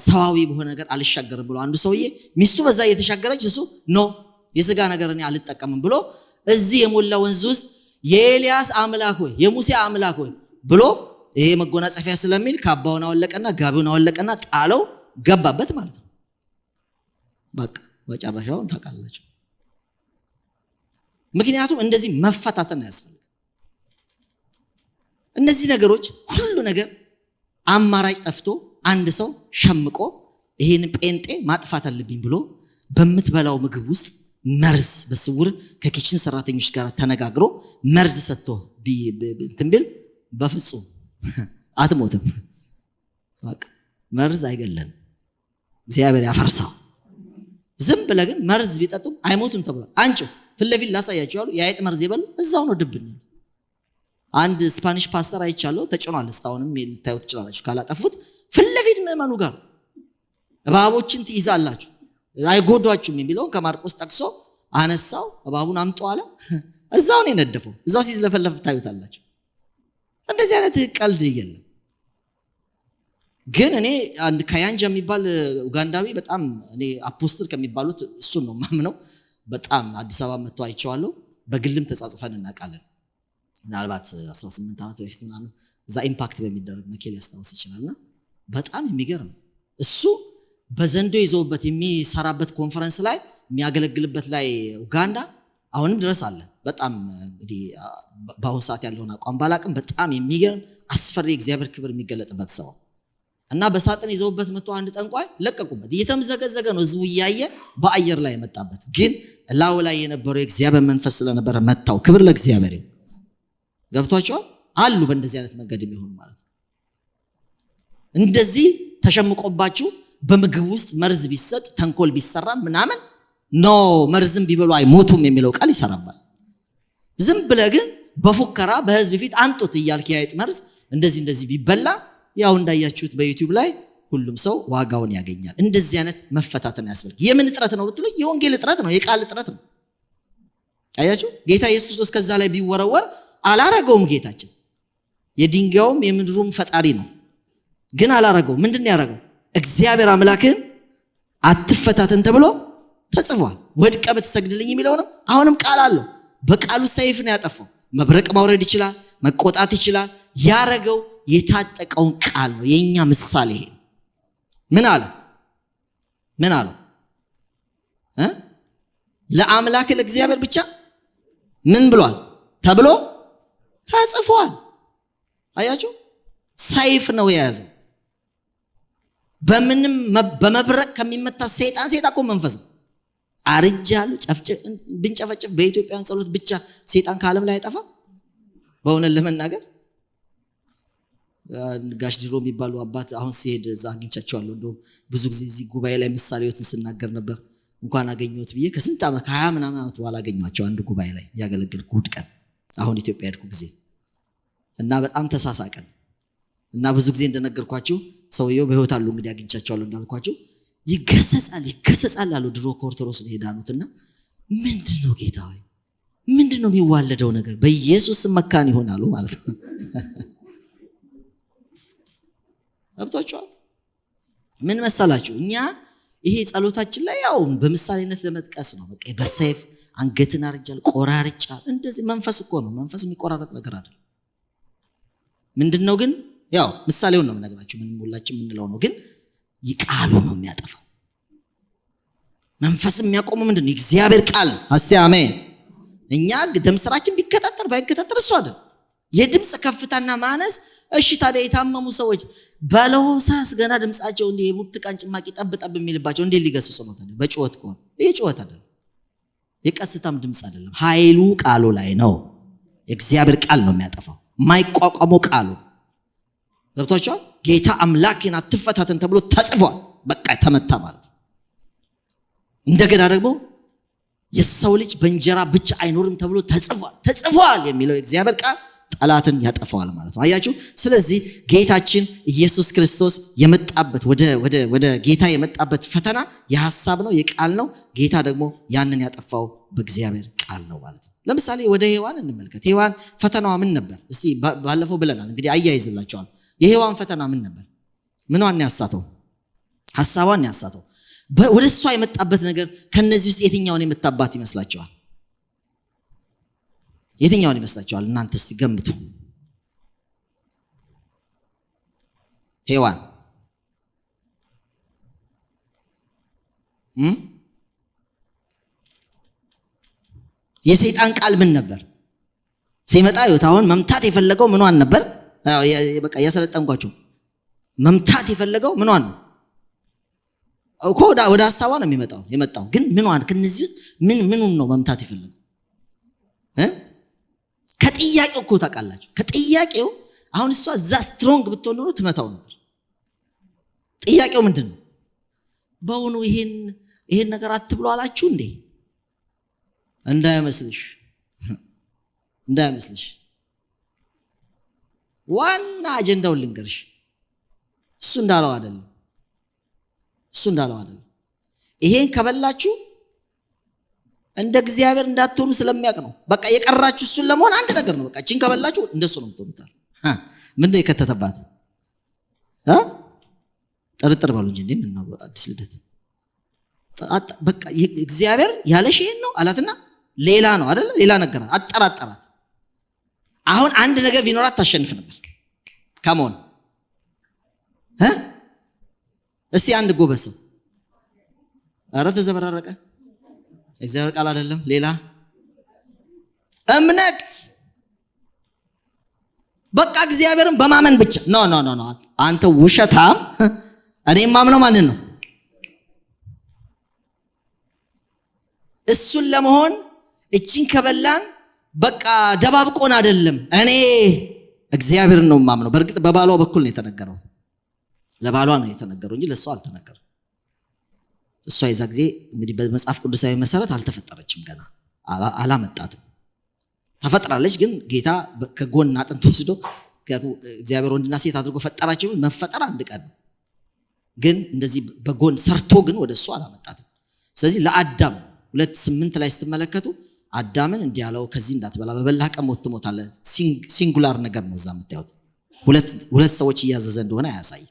ሰዋዊ በሆነ ነገር አልሻገርም ብሎ አንዱ ሰውዬ ሚስቱ በዛ እየተሻገረች እሱ ኖ የሥጋ ነገር እኔ አልጠቀምም ብሎ እዚህ የሞላ ወንዝ ውስጥ የኤልያስ አምላክ ሆይ የሙሴ አምላክ ሆይ ብሎ ይሄ መጎናጸፊያ ስለሚል ካባውን አወለቀና ጋቢውን አወለቀና ጣለው፣ ገባበት ማለት ነው። በቃ መጨረሻውን ታውቃላችሁ። ምክንያቱም እንደዚህ መፈታተን ያስፈልጋል። እነዚህ ነገሮች ሁሉ ነገር አማራጭ ጠፍቶ አንድ ሰው ሸምቆ ይሄን ጴንጤ ማጥፋት አለብኝ ብሎ በምትበላው ምግብ ውስጥ መርዝ በስውር ከኪችን ሰራተኞች ጋር ተነጋግሮ መርዝ ሰጥቶ ቢል በፍጹም አትሞትም። በቃ መርዝ አይገለን፣ እግዚአብሔር ያፈርሳው። ዝም ብለህ ግን መርዝ ቢጠጡም አይሞቱም ተብሏል። አንቺ ፊት ለፊት ላሳያችሁ ያሉ የአይጥ መርዝ የበሉ እዛው ነው ድብን። አንድ ስፓኒሽ ፓስተር አይቻለሁ፣ ተጭኗል። እስታውንም ልታዩት ትችላላችሁ ካላጠፉት። ፊት ለፊት ምዕመኑ ጋር እባቦችን ትይዛላችሁ አይጎዷችሁም የሚለውን ከማርቆስ ጠቅሶ አነሳው። እባቡን አምጦ አለ፣ እዛው ነው የነደፈው። እዛው ሲዝለፈለፍ ታዩታላችሁ። እንደዚህ አይነት ቀልድ የለም። ግን እኔ አንድ ካያንጃ የሚባል ኡጋንዳዊ በጣም እኔ አፖስትል ከሚባሉት እሱን ነው ማምነው። በጣም አዲስ አበባ መጥቶ አይቼዋለሁ። በግልም ተጻጽፈን እናውቃለን። ምናልባት 18 ዓመት በፊት ምናምን እዛ ኢምፓክት በሚደረግ መኬል ያስታውስ ይችላልና በጣም የሚገርም እሱ በዘንዶ ይዘውበት የሚሰራበት ኮንፈረንስ ላይ የሚያገለግልበት ላይ ኡጋንዳ አሁንም ድረስ አለ። በጣም እንግዲህ በአሁኑ ሰዓት ያለውን አቋም ባላቅም በጣም የሚገርም አስፈሪ እግዚአብሔር ክብር የሚገለጥበት ሰው እና በሳጥን ይዘውበት መጥቶ አንድ ጠንቋይ ለቀቁበት። እየተምዘገዘገ ነው ህዝቡ እያየ በአየር ላይ የመጣበት ግን ላው ላይ የነበረው የእግዚአብሔር መንፈስ ስለነበረ መታው። ክብር ለእግዚአብሔር ይሁን። ገብቷቸዋል አሉ በእንደዚህ አይነት መንገድ የሚሆኑ ማለት ነው። እንደዚህ ተሸምቆባችሁ በምግብ ውስጥ መርዝ ቢሰጥ ተንኮል ቢሰራ ምናምን ኖ መርዝም ቢበሉ አይሞቱም የሚለው ቃል ይሰራባል። ዝም ብለህ ግን በፉከራ በህዝብ ፊት አንጦት እያልክ ያይጥ መርዝ እንደዚህ ቢበላ ያው እንዳያችሁት በዩቲዩብ ላይ ሁሉም ሰው ዋጋውን ያገኛል። እንደዚህ አይነት መፈታተን ያስፈልጋል። የምን እጥረት ነው ብትሉ የወንጌል እጥረት ነው፣ የቃል እጥረት ነው። አያችሁ ጌታ ኢየሱስ ክርስቶስ ከዛ ላይ ቢወረወር አላረገውም። ጌታችን የድንጋዩም የምድሩም ፈጣሪ ነው፣ ግን አላረገውም። ምንድነው ያረገው? እግዚአብሔር አምላክን አትፈታተን ተብሎ ተጽፏል። ወድቀ ብትሰግድልኝ የሚለውንም አሁንም ቃል አለው። በቃሉ ሰይፍ ነው ያጠፋው። መብረቅ ማውረድ ይችላል፣ መቆጣት ይችላል። ያረገው የታጠቀውን ቃል ነው። የኛ ምሳሌ ይሄ ምን አለው? ለአምላክ ለእግዚአብሔር ብቻ ምን ብሏል ተብሎ ተጽፏል። አያችሁ ሰይፍ ነው የያዘው። በምንም በመብረቅ ከሚመታ ሰይጣን እኮ መንፈስ ነው። አርጃሉ ብንጨፈጭፍ በኢትዮጵያን ጸሎት ብቻ ሰይጣን ከዓለም ላይ አይጠፋ። በእውነት ለመናገር ጋሽ ድሮ የሚባሉ አባት አሁን ሲሄድ እዛ አግኝቻቸዋለሁ። እንደውም ብዙ ጊዜ እዚህ ጉባኤ ላይ ምሳሌዎችን ስናገር ነበር። እንኳን አገኘሁት ብዬ ከስንት ዓመት ከ20 ምናምን ዓመት በኋላ አገኘኋቸው አንድ ጉባኤ ላይ ያገለገልኩ እሑድ ቀን አሁን ኢትዮጵያ ሄድኩ ጊዜ እና በጣም ተሳሳቀን እና ብዙ ጊዜ እንደነገርኳችሁ ሰውየው በህይወት አሉ እንግዲህ አግኝቻቸዋለሁ እንዳልኳችሁ ይገሰጻል አሉ። ድሮ ከኦርቶዶክስ ነው ሄዳኑትና ምንድነው ጌታ ሆይ ምንድነው የሚዋለደው ነገር በኢየሱስ መካን ይሆናሉ ማለት ነው። አብታችኋል። ምን መሰላችሁ እኛ ይሄ ጸሎታችን ላይ ያው በምሳሌነት ለመጥቀስ ነው። በቃ በሰይፍ አንገትን አርጃል ቆራርጫል እንደዚህ መንፈስ እኮ ነው። መንፈስ የሚቆራረጥ ነገር አይደለም። ምንድነው ግን ያው ምሳሌውን ነው የምነግራችሁ። ምን ሁላችን የምንለው ነው ግን ይቃሉ ነው የሚያጠፋው። መንፈስ የሚያቆመው ምንድነው? እግዚአብሔር ቃል። እስቲ አሜን። እኛ ደም ስራችን ቢከታተር ባይከታተር እሱ አይደል የድምጽ ከፍታና ማነስ። እሺ ታዲያ የታመሙ ሰዎች ባለሆሳስ ገና ድምጻቸው እንደ የሙትቃን ጭማቂ ጠብጠብ የሚልባቸው እንዴ ሊገስጹ ነው ታዲያ? በጩኸት ከሆነ ይሄ ጩኸት አይደለም፣ የቀስታም ድምጽ አይደለም። ኃይሉ ቃሉ ላይ ነው። እግዚአብሔር ቃል ነው የሚያጠፋው፣ የማይቋቋመው ቃሉ። ገብቷችኋል? ጌታ አምላክን አትፈታተን ተብሎ ተጽፏል። በቃ ተመታ ማለት ነው። እንደገና ደግሞ የሰው ልጅ በእንጀራ ብቻ አይኖርም ተብሎ ተጽፏል የሚለው የእግዚአብሔር ቃል ጠላትን ያጠፋዋል ማለት ነው። አያችሁ። ስለዚህ ጌታችን ኢየሱስ ክርስቶስ የመጣበት ወደ ጌታ የመጣበት ፈተና የሐሳብ ነው፣ የቃል ነው። ጌታ ደግሞ ያንን ያጠፋው በእግዚአብሔር ቃል ነው ማለት ነው። ለምሳሌ ወደ ሔዋን እንመልከት። ሔዋን ፈተናዋ ምን ነበር? እስቲ ባለፈው ብለናል፣ እንግዲህ አያይዝላችኋል። የሔዋን ፈተና ምን ነበር? ምኗን ያሳተው? ሐሳቧን ያሳተው። ወደ እሷ የመጣበት ነገር ከነዚህ ውስጥ የትኛውን የመጣባት ይመስላችኋል? የትኛውን ይመስላችኋል? እናንተ እስቲ ገምቱ። ሔዋን የሰይጣን ቃል ምን ነበር? ሲመጣ አሁን መምታት የፈለገው ምኗን ነበር? በቃ ያሰለጠንኳችሁ። መምታት የፈለገው ምኗን ነው እኮ? ወደ ሐሳቧ ነው የመጣው ግን ምኗን? ከነዚህ ውስጥ ምኑን ነው መምታት የፈለገው? ከጥያቄው እኮ ታውቃላችሁ። ከጥያቄው አሁን እሷ እዛ ስትሮንግ ብትሆን ኖሮ ትመታው ነበር። ጥያቄው ምንድን ነው? በእውኑ ይሄን ነገር አትብሎ አላችሁ እንዴ? እንዳይመስልሽ ዋና አጀንዳውን ልንገርሽ። እሱ እንዳለው አይደለም። ይሄን ከበላችሁ እንደ እግዚአብሔር እንዳትሆኑ ስለሚያውቅ ነው። በቃ የቀራችሁ እሱን ለመሆን አንድ ነገር ነው። በቃ እቺን ከበላችሁ እንደሱ ነው የምትሆኑት። ምንድነው የከተተባት? ጥርጥር በሉ እንጂ ምን ነው አዲስ ልደት። በቃ እግዚአብሔር ያለሽ ይሄን ነው አላትና ሌላ ነው አይደል? ሌላ ነገር አጠራጠራት። አሁን አንድ ነገር ቢኖራት ታሸንፍ ነበር። ካሞን እስቲ አንድ ጎበዝ ሰው ኧረ ተዘበራረቀ። እግዚአብሔር ቃል አይደለም ሌላ እምነት። በቃ እግዚአብሔርን በማመን ብቻ ኖ አንተ ውሸታም። እኔም ማምነው ማንን ነው? እሱን ለመሆን እቺን ከበላን በቃ ደባብቆን አይደለም። እኔ እግዚአብሔርን ነው ማምነው። በእርግጥ በባሏ በኩል ነው የተነገረው፣ ለባሏ ነው የተነገረው እንጂ ለሷ አልተነገረም። እሷ የዛ ጊዜ እንግዲህ በመጽሐፍ ቅዱሳዊ መሰረት አልተፈጠረችም፣ ገና አላመጣትም። ተፈጥራለች ግን ጌታ ከጎን አጥንት ወስዶ እግዚአብሔር ወንድና ሴት አድርጎ ፈጠራቸው። መፈጠር አንድ ቀን ነው፣ ግን እንደዚህ በጎን ሰርቶ ግን ወደ እሷ አላመጣትም። ስለዚህ ለአዳም 2:8 ላይ ስትመለከቱ አዳምን እንዲህ ያለው ከዚህ እንዳትበላ በበላህ ቀን ሞት ትሞታለህ። ሲንጉላር ነገር ነው እዛ የምታዩት። ሁለት ሰዎች እያዘዘ እንደሆነ አያሳይ።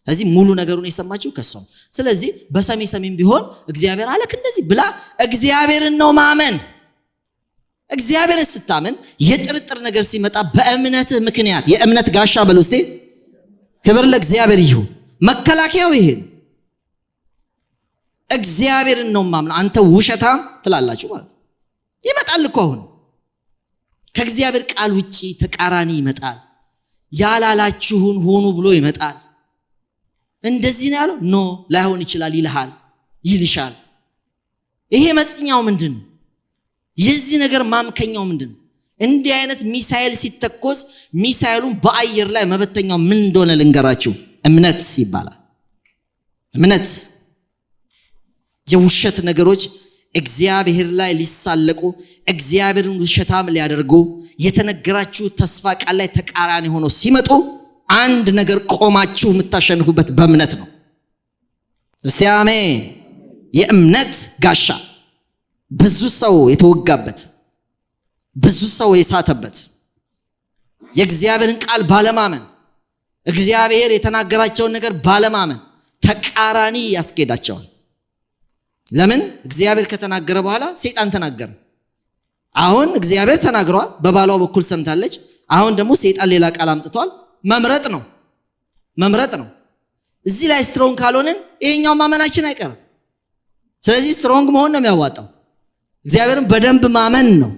ስለዚህ ሙሉ ነገሩን የሰማችው ከሷ። ስለዚህ በሰሚም ቢሆን እግዚአብሔር አለክ እንደዚህ ብላ እግዚአብሔርን ነው ማመን። እግዚአብሔርን ስታመን የጥርጥር ነገር ሲመጣ በእምነትህ ምክንያት የእምነት ጋሻ በል ውስጤ ክብር ለእግዚአብሔር ይሁን። መከላከያው ይሄ ነው። እግዚአብሔርን ነው ማምነው። አንተ ውሸታም ትላላችሁ ማለት ነው። ይመጣል እኮ አሁን ከእግዚአብሔር ቃል ውጪ ተቃራኒ ይመጣል። ያላላችሁን ሆኑ ብሎ ይመጣል። እንደዚህ ነው ያለው፣ ኖ ላይሆን ይችላል ይልሻል። ይሄ መጽኛው ምንድነው? የዚህ ነገር ማምከኛው ምንድነው? እንዲህ አይነት ሚሳኤል ሲተኮስ ሚሳኤሉን በአየር ላይ መበተኛው ምን እንደሆነ ልንገራችሁ። እምነት ይባላል። እምነት የውሸት ነገሮች እግዚአብሔር ላይ ሊሳለቁ፣ እግዚአብሔርን ውሸታም ሊያደርጉ፣ የተነገራችሁ ተስፋ ቃል ላይ ተቃራኒ ሆኖ ሲመጡ አንድ ነገር ቆማችሁ የምታሸንፉበት በእምነት ነው። እስቲ አሜን። የእምነት ጋሻ ብዙ ሰው የተወጋበት፣ ብዙ ሰው የሳተበት የእግዚአብሔርን ቃል ባለማመን፣ እግዚአብሔር የተናገራቸውን ነገር ባለማመን ተቃራኒ ያስኬዳቸዋል። ለምን? እግዚአብሔር ከተናገረ በኋላ ሰይጣን ተናገረ። አሁን እግዚአብሔር ተናግሯል፣ በባሏ በኩል ሰምታለች። አሁን ደግሞ ሰይጣን ሌላ ቃል አምጥቷል። መምረጥ ነው። እዚህ ላይ ስትሮንግ ካልሆነን ይሄኛው ማመናችን አይቀርም። ስለዚህ ስትሮንግ መሆን ነው የሚያዋጣው። እግዚአብሔርን በደንብ ማመን ነው፣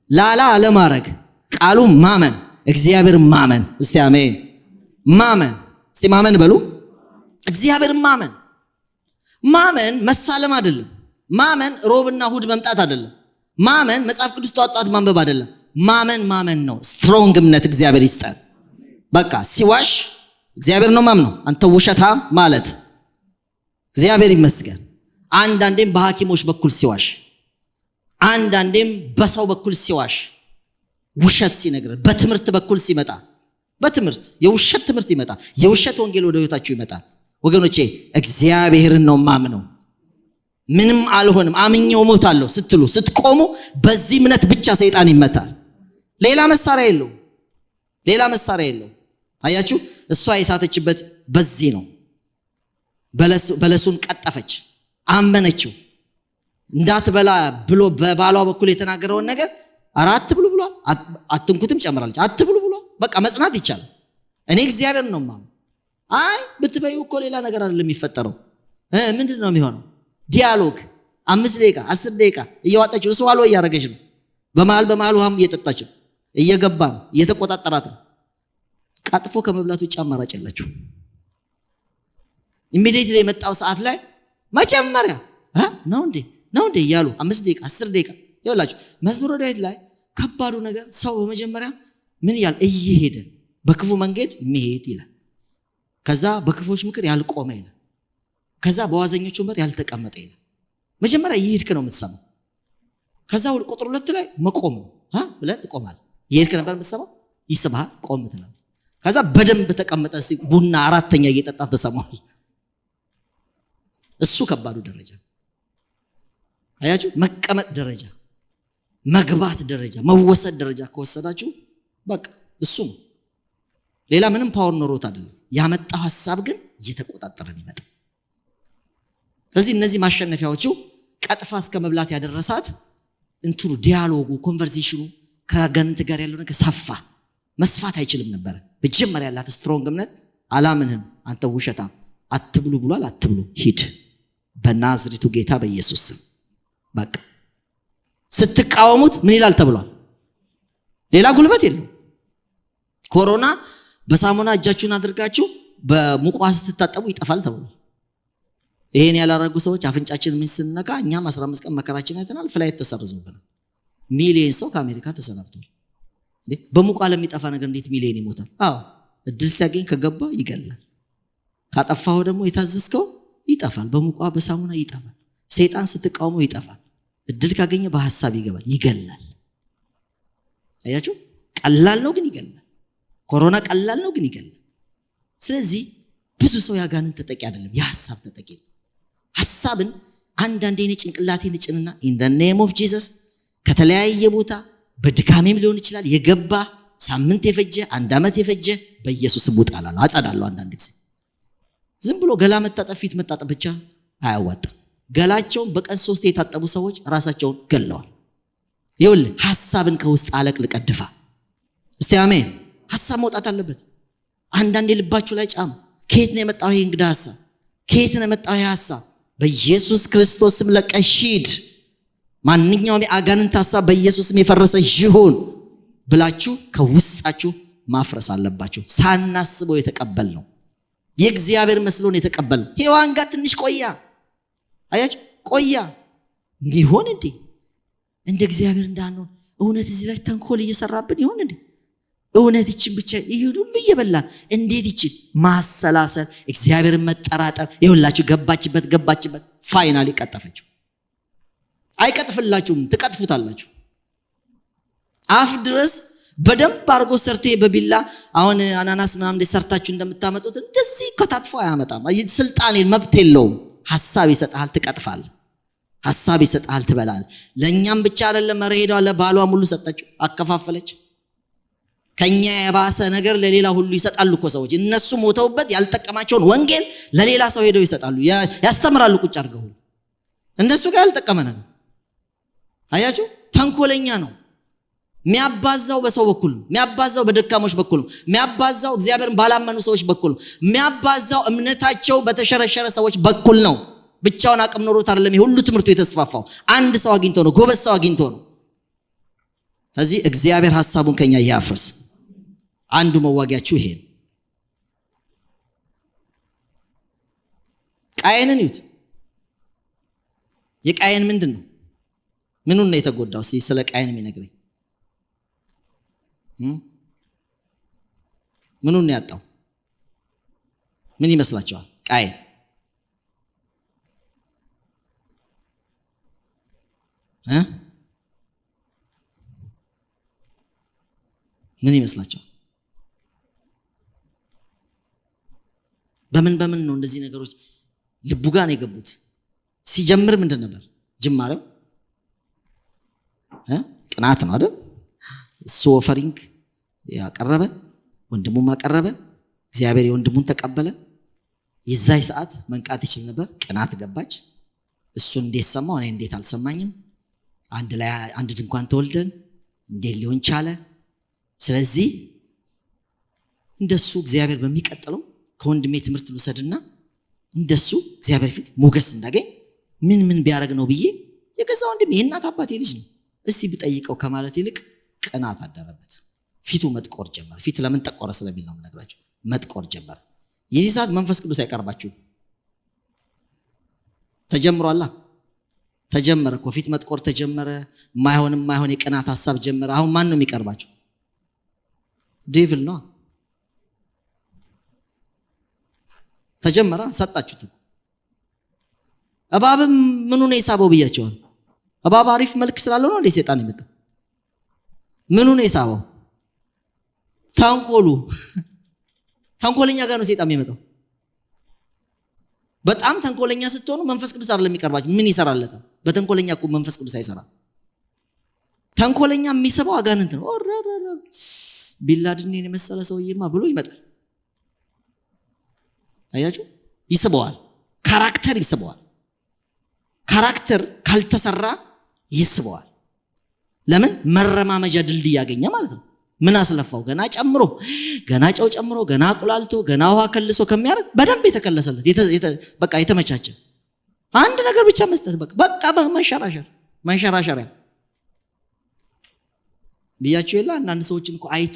ላላ አለማድረግ። ቃሉ ማመን፣ እግዚአብሔር ማመን። እስቲ አሜን። ማመን፣ እስቲ ማመን በሉ። እግዚአብሔር ማመን መሳለም አይደለም። ማመን ሮብና እሑድ መምጣት አይደለም። ማመን መጽሐፍ ቅዱስ ተዋጣት ማንበብ አይደለም። ማመን ነው። ስትሮንግ እምነት እግዚአብሔር ይስጠን። በቃ ሲዋሽ እግዚአብሔር ነው ማምነው። አንተ ውሸታም ማለት እግዚአብሔር ይመስገን። አንዳንዴም በሐኪሞች በኩል ሲዋሽ፣ አንዳንዴም በሰው በኩል ሲዋሽ ውሸት ሲነግረን በትምህርት በኩል ሲመጣ በትምህርት የውሸት ትምህርት ይመጣል። የውሸት ወንጌል ወደ ህይወታችሁ ይመጣል። ወገኖቼ እግዚአብሔርን ነው ማምነው፣ ምንም አልሆንም አምኜው እሞታለሁ ስትሉ ስትቆሙ በዚህ እምነት ብቻ ሰይጣን ይመታል። ሌላ መሳሪያ የለው፣ ሌላ መሳሪያ የለው። አያችሁ እሷ የሳተችበት በዚህ ነው። በለሱን ቀጠፈች፣ አመነችው። እንዳትበላ ብሎ በባሏ በኩል የተናገረውን ነገር አትብሉ ብሏል፣ አትንኩትም ጨምራለች። አትብሉ ብሏል። በቃ መጽናት ይቻላል። እኔ እግዚአብሔር ነው ማምነው። አይ ብትበዩ እኮ ሌላ ነገር አይደለም የሚፈጠረው። ምንድን ነው የሚሆነው? ዲያሎግ 5 ደቂቃ 10 ደቂቃ እያዋጣችው እሱ ዋልወ እያደረገች ነው። በመሃል ውሃም እየጠጣች ነው፣ እየገባ ነው፣ እየተቆጣጠራት ነው። ቀጥፎ ከመብላት ውጭ አማራጭ የላችሁ። ኢሚዲየትሊ የመጣው ሰዓት ላይ መጀመሪያ ነው እንዴ እያሉ 5 ደቂቃ 10 ደቂቃ ይኸውላችሁ። መዝሙረ ዳዊት ላይ ከባዱ ነገር ሰው በመጀመሪያ ምን ይላል? እየሄደ በክፉ መንገድ የሚሄድ ይላል። ከዛ በክፎች ምክር ያልቆመ ይላል። ከዛ በዋዘኞች ወንበር ያልተቀመጠ ይላል። መጀመሪያ እየሄድክ ነው የምትሰማው። ከዛ ቁጥር 2 ላይ መቆም ነው ብለህ ትቆማለህ። እየሄድክ ነበር የምትሰማው፣ ይስብሃል፣ ቆም ትላለህ። ከዛ በደንብ ተቀመጠ እስቲ ቡና 4ኛ እየጠጣ ተሰማዋል። እሱ ከባዱ ደረጃ አያችሁ። መቀመጥ ደረጃ፣ መግባት ደረጃ፣ መወሰድ ደረጃ ከወሰዳችሁ በቃ እሱ ነው። ሌላ ምንም ፓወር ኖሮት አይደለም። ያመጣው ሐሳብ ግን እየተቆጣጠረን ይመጣ። ስለዚህ እነዚህ ማሸነፊያዎቹ ቀጥፋ እስከ መብላት ያደረሳት እንትሩ ዲያሎጉ፣ ኮንቨርሴሽኑ ከአጋንንት ጋር ያለው ነገር ሰፋ። መስፋት አይችልም ነበር። በጀመር ያላት ስትሮንግ እምነት አላምንህም አንተ ውሸታም፣ አትብሉ ብሏል፣ አትብሉ፣ ሂድ በናዝሬቱ ጌታ በኢየሱስ ስም። በቃ ስትቃወሙት ምን ይላል ተብሏል? ሌላ ጉልበት የለው። ኮሮና በሳሙና እጃችሁን አድርጋችሁ በሙቅ ውሃ ስትታጠቡ ይጠፋል ተብሏል። ይሄን ያላረጉ ሰዎች አፍንጫችን ምን ስንነካ እኛም 15 ቀን መከራችን አይተናል። ፍላይት ተሰርዞብናል። ሚሊዮን ሰው ከአሜሪካ ተሰናብቷል። በሙቅ ውሃ ለሚጠፋ ነገር እንዴት ሚሊዮን ይሞታል? እድል ሲያገኝ ከገባ ይገላል። ካጠፋው ደግሞ የታዘዝከው ይጠፋል። በሙቅ ውሃ በሳሙና ይጠፋል። ሰይጣን ስትቃወመው ይጠፋል። እድል ካገኘ በሐሳብ ይገባል፣ ይገላል። አያችሁ፣ ቀላል ነው ግን ይገላል። ኮሮና ቀላል ነው ግን ይገላል። ስለዚህ ብዙ ሰው ያጋንን ተጠቂ አይደለም፣ የሐሳብ ተጠቂ ነው። ሐሳብን አንዳንዴ እኔ ጭንቅላቴን ጭንና in the name of Jesus ከተለያየ ቦታ በድካሜም ሊሆን ይችላል የገባ ሳምንት የፈጀ 1 ዓመት የፈጀ በኢየሱስ ስም ውጣላለሁ፣ አጸዳለሁ። አንዳንድ ጊዜ ዝም ብሎ ገላ መታጠብ ፊት መታጠብ ብቻ አያዋጣም። ገላቸውን በቀን 3 የታጠቡ ሰዎች ራሳቸውን ገለዋል። ይኸውልህ ሐሳብን ከውስጥ አለቅልቀ ድፋ። እስቲ አሜን። ሐሳብ መውጣት አለበት። አንዳንዴ ልባችሁ ላይ ጫኑ። ከየት ነው የመጣው ይሄ እንግዳ ሐሳብ? ከየት ነው የመጣው ይሄ ሐሳብ? በኢየሱስ ክርስቶስ ስም ለቀሽ ሂድ። ማንኛውም የአጋንንት ሐሳብ በኢየሱስ ስም የፈረሰ ይሁን ብላችሁ ከውስጣችሁ ማፍረስ አለባችሁ። ሳናስበው የተቀበል ነው፣ የእግዚአብሔር መስሎን የተቀበል ነው። ሔዋን ጋር ትንሽ ቆያ። አያችሁ ቆያ። እንዲሆን እንደ እግዚአብሔር እንዳንሆን እውነት እዚህ ላይ ተንኮል እየሰራብን ይሆን እንዴ? እውነት ይችን ብቻ ይሁን ሁሉ እየበላን እንዴት ይችን ማሰላሰል፣ እግዚአብሔርን መጠራጠር። ይሁላችሁ ገባችበት ፋይናሊ ቀጠፈችው። አይቀጥፍላችሁም፣ ትቀጥፉታላችሁ። አፍ ድረስ በደንብ አድርጎ ሰርቶ በቢላ አሁን አናናስ ምናምን ሰርታችሁ እንደምታመጡት እንደዚህ ከታጥፎ አያመጣም። ስልጣኔን መብት የለውም። ሐሳብ ይሰጣል፣ ትቀጥፋለህ። ሐሳብ ይሰጣል፣ ትበላለህ። ለኛም ብቻ አይደለም መረሄዷ ለባሏ ሙሉ ሰጠችው፣ አከፋፈለች። ከኛ የባሰ ነገር ለሌላ ሁሉ ይሰጣሉ እኮ ሰዎች። እነሱ ሞተውበት ያልጠቀማቸውን ወንጌል ለሌላ ሰው ሄደው ይሰጣሉ፣ ያስተምራሉ። ቁጭ አድርገው እነሱ ጋር ያልጠቀመ ነገር። አያችሁ ተንኮለኛ ነው። የሚያባዛው በሰው በኩል ነው። የሚያባዛው በደካሞች በኩል ነው። የሚያባዛው እግዚአብሔርን ባላመኑ ሰዎች በኩል ነው። የሚያባዛው እምነታቸው በተሸረሸረ ሰዎች በኩል ነው። ብቻውን አቅም ኖሮት አይደለም ሁሉ ትምህርቱ የተስፋፋው። አንድ ሰው አግኝቶ ነው፣ ጎበዝ ሰው አግኝቶ ነው። ስለዚህ እግዚአብሔር ሐሳቡን ከኛ ያፍርስ። አንዱ መዋጊያችሁ ይሄ ነው። ቃየንን ይዩት። የቃየን ምንድን ነው? ምኑን ነው የተጎዳው? ስለ ቃየን የሚነግረኝ ምኑን ነው ያጣው? ምን ይመስላችኋል? ቃየን ምን ይመስላችኋል? በምን ነው እንደዚህ ነገሮች ልቡ ጋር ነው የገቡት? ሲጀምር ምንድን ነበር ጅማሬው? ቅናት ነው አይደል? እሱ ኦፈሪንግ ያቀረበ፣ ወንድሙም አቀረበ፣ እግዚአብሔር የወንድሙን ተቀበለ። የዛይ ሰዓት መንቃት ይችል ነበር። ቅናት ገባች። እሱ እንዴት ሰማው እኔ እንዴት አልሰማኝም? አንድ ላይ አንድ ድንኳን ተወልደን እንዴት ሊሆን ቻለ? ስለዚህ እንደሱ እግዚአብሔር በሚቀጥለው ከወንድሜ ትምህርት ልውሰድና እንደሱ እግዚአብሔር ፊት ሞገስ እንዳገኝ ምን ቢያደርግ ነው ብዬ የገዛ ወንድሜ የእናት አባቴ ልጅ ነው እስቲ ብጠይቀው ከማለት ይልቅ ቅናት አደረበት። ፊቱ መጥቆር ጀመረ። ፊት ለምን ጠቆረ ስለሚል ነው የምነግራችሁ። መጥቆር ጀመረ። የዚህ ሰዓት መንፈስ ቅዱስ አይቀርባችሁ። ተጀምሯላ። ተጀመረ እኮ ፊት መጥቆር ተጀመረ። ማይሆን የቅናት ሐሳብ ጀመረ። አሁን ማን ነው የሚቀርባችሁ? ዴቪል ነው። ተጀመረ። ሰጣችሁት እኮ። እባብም ምኑ ነው የሳበው ብያቸዋል። እባብ አሪፍ መልክ ስላለው ነው እንደ ሰይጣን የመጣው። ምኑ ነው የሳበው? ተንኮሉ። ተንኮለኛ ጋር ነው ሰይጣን የሚመጣው። በጣም ተንኮለኛ ስትሆኑ መንፈስ ቅዱስ አይደለም የሚቀርባችሁ። ምን ይሰራለታል? በተንኮለኛ እኮ መንፈስ ቅዱስ አይሰራም። ተንኮለኛ የሚስበው አጋንንት ነው። ቢላድን የመሰለ ሰውዬማ ብሎ ይመጣል። አያችሁ? ይስበዋል። ካራክተር ይስበዋል። ካራክተር ካልተሰራ ይስበዋል። ለምን? መረማመጃ ድልድይ ያገኘ ማለት ነው። ምን አስለፋው? ገና ጨምሮ፣ ገና ጨው ጨምሮ፣ ገና አቁላልቶ፣ ገና ውሃ ከልሶ ከሚያደርግ በደንብ የተከለሰለት በቃ የተመቻቸ አንድ ነገር ብቻ መስጠት በቃ መንሸራሸሪያ ብያችሁ የለ። አንዳንድ ሰዎችን እኮ አይቶ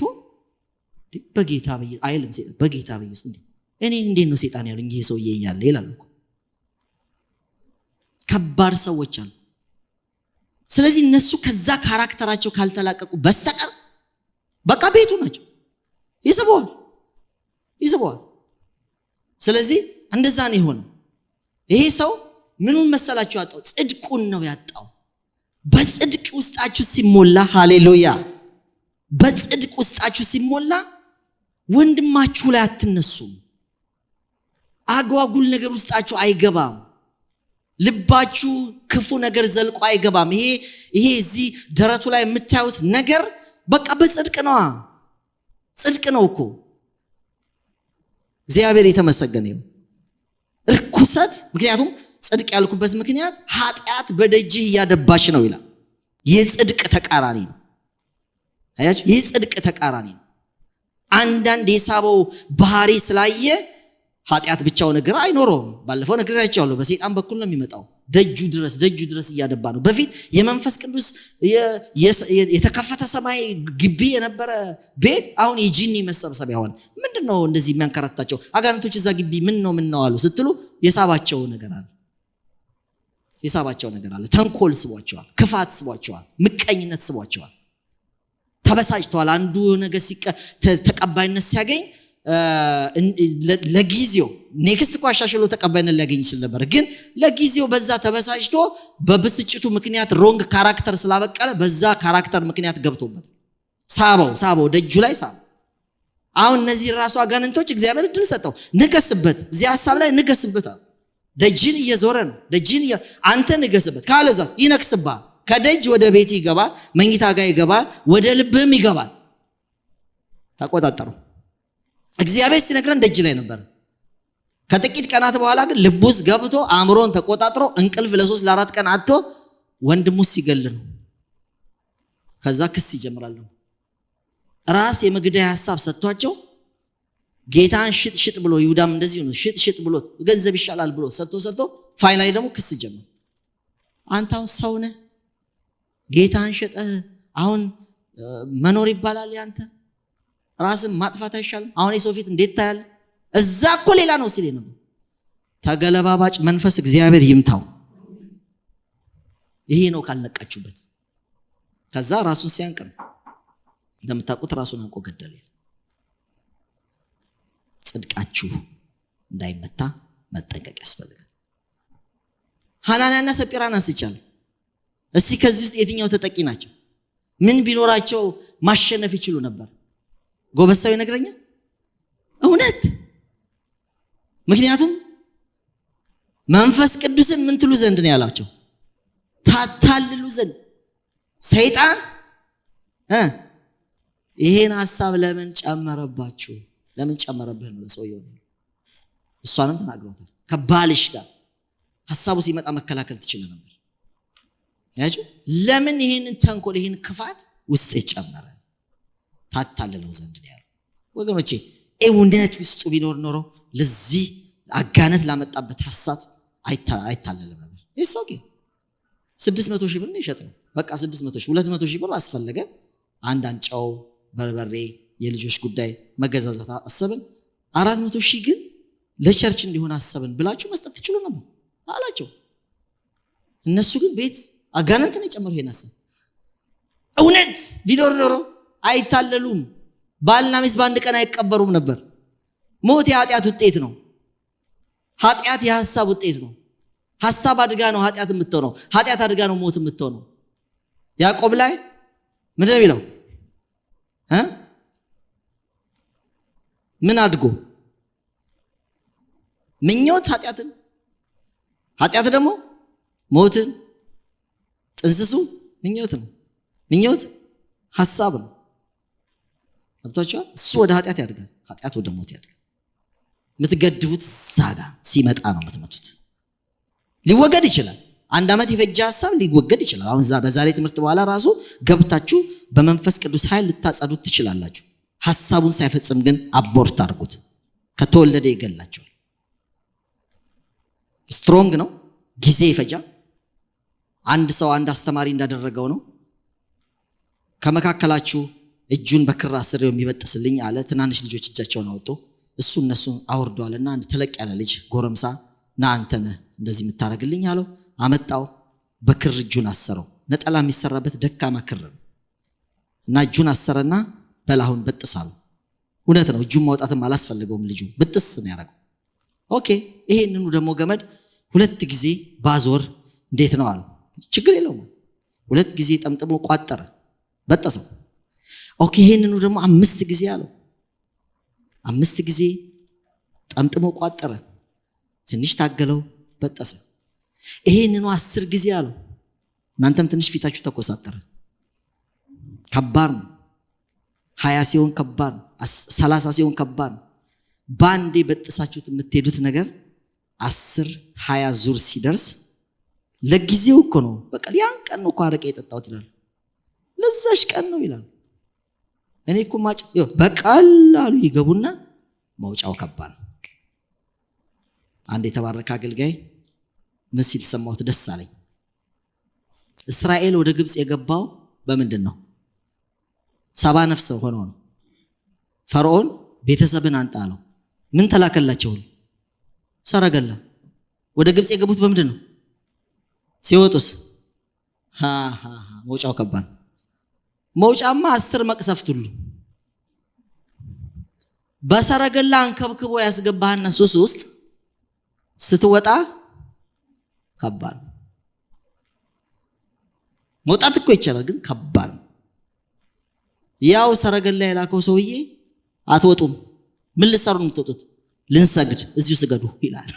በጌታ በኢየሱስ አይልም ሰይጣን። በጌታ በኢየሱስ እኔ እንዴት ነው ሰይጣን ያሉኝ ይሄ ሰውዬ እያለ ይላል እኮ። ከባድ ሰዎች አሉ። ስለዚህ እነሱ ከዛ ካራክተራቸው ካልተላቀቁ በስተቀር በቃ ቤቱ ናቸው። ይስበዋል። ስለዚህ እንደዛ ነው የሆነው። ይሄ ሰው ምኑን መሰላችሁ ያጣው? ጽድቁን ነው ያጣው። በጽድቅ ውስጣችሁ ሲሞላ፣ ሃሌሉያ፣ በጽድቅ ውስጣችሁ ሲሞላ ወንድማችሁ ላይ አትነሱም። አጓጉል ነገር ውስጣችሁ አይገባም። ልባችሁ ክፉ ነገር ዘልቆ አይገባም። ይሄ እዚህ ደረቱ ላይ የምታዩት ነገር በቃ በጽድቅ ነው። ጽድቅ ነው እኮ። እግዚአብሔር የተመሰገነ ይሁን። ርኩሰት፣ ምክንያቱም ጽድቅ ያልኩበት ምክንያት ኃጢአት በደጅህ እያደባሽ ነው ይላል። የጽድቅ ተቃራኒ ነው። አያችሁ? የጽድቅ ተቃራኒ ነው። አንዳንድ የሳበው ባህሪ ስላየ ኃጢአት ብቻው ነገር አይኖረውም። ባለፈው ነግሬያቸዋለሁ። በሰይጣን በኩል ነው የሚመጣው። ደጁ ድረስ እያደባ ነው። በፊት የመንፈስ ቅዱስ የተከፈተ ሰማይ ግቢ የነበረ ቤት አሁን የጂኒ መሰብሰቢያ ሆነ። ምንድነው እንደዚህ የሚያንከራታቸው አጋንንቶች እዛ ግቢ? ምን ነው አሉ ስትሉ የሳባቸው ነገር አለ። ተንኮል ስቧቸዋል፣ ክፋት ስቧቸዋል፣ ምቀኝነት ስቧቸዋል። ተበሳጭተዋል። አንዱ ነገር ተቀባይነት ሲያገኝ ለጊዜው ኔክስት እኮ አሻሽሎ ተቀባይነት ሊያገኝ ይችል ነበር። ግን ለጊዜው በዛ ተበሳጭቶ በብስጭቱ ምክንያት ሮንግ ካራክተር ስላበቀለ በዛ ካራክተር ምክንያት ገብቶበት ሳበው፣ ደጁ ላይ ሳበው። አሁን እነዚህ ራሱ አጋንንቶች እግዚአብሔር እድል ሰጠው። ንገስበት፣ እዚህ ሐሳብ ላይ ንገስበት። ደጅን እየዞረ ነው። አንተ ንገስበት፣ ካለዛስ ይነክስባል። ከደጅ ወደ ቤት ይገባል፣ መኝታ ጋር ይገባል፣ ወደ ልብህም ይገባል። ተቆጣጠሩ። እግዚአብሔር ሲነግረን ደጅ ላይ ነበር። ከጥቂት ቀናት በኋላ ግን ልብ ውስጥ ገብቶ አእምሮን ተቆጣጥሮ እንቅልፍ ለ3 ለ4 ቀን አጥቶ ወንድሙ ሲገል ነው። ከዛ ክስ ይጀምራሉ። ራስ የመግደያ ሐሳብ ሰጥቷቸው ጌታን ሽጥ ብሎ ይሁዳም እንደዚህ ነው። ሽጥ ብሎ ገንዘብ ይሻላል ብሎ ሰጥቶ ፋይናሊ ደግሞ ክስ ጀመረ። አንተው ሰው ነህ፣ ጌታን ሸጠህ አሁን መኖር ይባላል ያንተ? ራስን ማጥፋት አይሻልም? አሁን የሰው ፊት እንዴት ታያለ? እዛ እኮ ሌላ ነው ሲል ነው። ተገለባባጭ መንፈስ እግዚአብሔር ይምታው። ይሄ ነው ካልነቃችሁበት። ከዛ ራሱን ሲያንቅ ነው እንደምታውቁት ራሱን አንቆ ገደለ። ጽድቃችሁ እንዳይመታ መጠንቀቅ ያስፈልጋል። ሐናንያና ሰጲራን አንስቻለሁ። እስቲ ከዚህ ውስጥ የትኛው ተጠቂ ናቸው? ምን ቢኖራቸው ማሸነፍ ይችሉ ነበር? ጎበዝ ሰው ይነግረኛል እውነት። ምክንያቱም መንፈስ ቅዱስን ምን ትሉ ዘንድ ነው ያላቸው? ታታልሉ ዘንድ። ሰይጣን ይሄን ሐሳብ ለምን ጨመረባችሁ? ለምን ጨመረብህ ነው ለሰውየው። እሷንም ተናግሯታል። ከባልሽ ጋር ሐሳቡ ሲመጣ መከላከል ትችል ነበር። ያጁ ለምን ይሄንን ተንኮል ይሄን ክፋት ውስጥ ጨመረ? ታታልለው ዘንድ ነው ያለው። ወገኖቼ እውነት ውስጡ ቢኖር ኖሮ ለዚህ አጋነት ላመጣበት ሐሳብ አይታለልም ነበር። እሱ ኦኬ 600 ሺህ ብር ነው የሸጠው። በቃ 600 ሺህ 200 ሺህ ብር አስፈለገ። አንዳንድ ጨው፣ በርበሬ፣ የልጆች ጉዳይ መገዛዛት አሰብን። 400 ሺህ ግን ለቸርች እንዲሆን አሰብን ብላችሁ መስጠት ትችሉ ነበር አላቸው። እነሱ ግን ቤት አጋንንት ነው የጨመረው ይሄን ሐሳብ። እውነት ቢኖር ኖሮ አይታለሉም። ባልና ሚስት በአንድ ቀን አይቀበሩም ነበር። ሞት የኃጢአት ውጤት ነው። ኃጢአት የሐሳብ ውጤት ነው። ሐሳብ አድጋ ነው ኃጢአት የምትሆነው። ኃጢአት አድጋ ነው ሞት የምትሆነው። ያዕቆብ ላይ ምንድነው የሚለው? ምን አድጎ? ምኞት ኃጢአትን፣ ኃጢአት ደግሞ ሞትን። ጥንስሱ ምኞት ነው። ምኞት ሐሳብ ነው። አብታችኋል። እሱ ወደ ኃጢአት ያድጋል፣ ኃጢአት ወደ ሞት ያድጋል። የምትገድቡት ዛጋ ሲመጣ ነው የምትመቱት። ሊወገድ ይችላል። 1 ዓመት የፈጀ ሐሳብ ሊወገድ ይችላል። አሁን በዛሬ ትምህርት በኋላ ራሱ ገብታችሁ በመንፈስ ቅዱስ ኃይል ልታጸዱት ትችላላችሁ። ሐሳቡን ሳይፈጽም ግን አቦርት አድርጉት። ከተወለደ ይገላችኋል። ስትሮንግ ነው፣ ጊዜ ይፈጃል። አንድ ሰው አንድ አስተማሪ እንዳደረገው ነው። ከመካከላችሁ እጁን በክር አስሬው የሚበጥስልኝ አለ። ትናንሽ ልጆች እጃቸውን አወጡ። እሱ እነሱን አወርዷልና አንድ ተለቅ ያለ ልጅ ጎረምሳ ና አንተ ነህ እንደዚህ የምታረግልኝ አለው። አመጣው፣ በክር እጁን አሰረው። ነጠላ የሚሰራበት ደካማ ክር ነው እና እጁን አሰረና በላሁን በጥሳሉ። እውነት ነው፣ እጁን ማውጣትም አላስፈልገውም። ልጁ ብጥስ ነው ያደረገው። ኦኬ ይሄንኑ ደግሞ ገመድ 2 ጊዜ ባዞር እንዴት ነው አለው። ችግር የለውም። 2 ጊዜ ጠምጥሞ ቋጠረ፣ በጠሰው። ኦኬ ይሄንኑ ደግሞ 5 ጊዜ አለው። 5 ጊዜ ጠምጥሞ ቋጠረ፣ ትንሽ ታገለው፣ በጠሰ። ይሄንኑ 10 ጊዜ አለው። እናንተም ትንሽ ፊታችሁ ተኮሳተረ። ከባድ ነው። 20 ሲሆን ከባድ ነው። 30 ሲሆን ከባድ ነው። ባንዴ በጥሳችሁት የምትሄዱት ነገር 10 20 ዙር ሲደርስ ለጊዜው እኮ ነው። በቃ ያን ቀን ነው እኮ አረቄ የጠጣሁት ይላል። ለዛሽ ቀን ነው ይላል። እኔ እኮ በቀላሉ ይገቡና መውጫው ከባድ ነው። አንድ የተባረከ አገልጋይ ምን ሲል ሰማሁት፣ ደስ አለኝ። እስራኤል ወደ ግብጽ የገባው በምንድን ነው? 70 ነፍስ ሆኖ ነው። ፈርዖን ቤተሰብን አንጣ አለው። ምን ተላከላቸው? ሰረገላ። ወደ ግብጽ የገቡት በምንድን ነው? ሲወጡስ መውጫው ከባድ። መውጫማ 10 መቅሰፍት ሁሉ በሰረገላ አንከብክቦ ያስገባህና ሱስ ውስጥ ስትወጣ ከባድ። መውጣት እኮ ይቻላል፣ ግን ከባድ። ያው ሰረገላ የላከው ሰውዬ አትወጡም። ምን ልትሰሩ ነው የምትወጡት? ልንሰግድ። እዚሁ ስገዱ ይላል።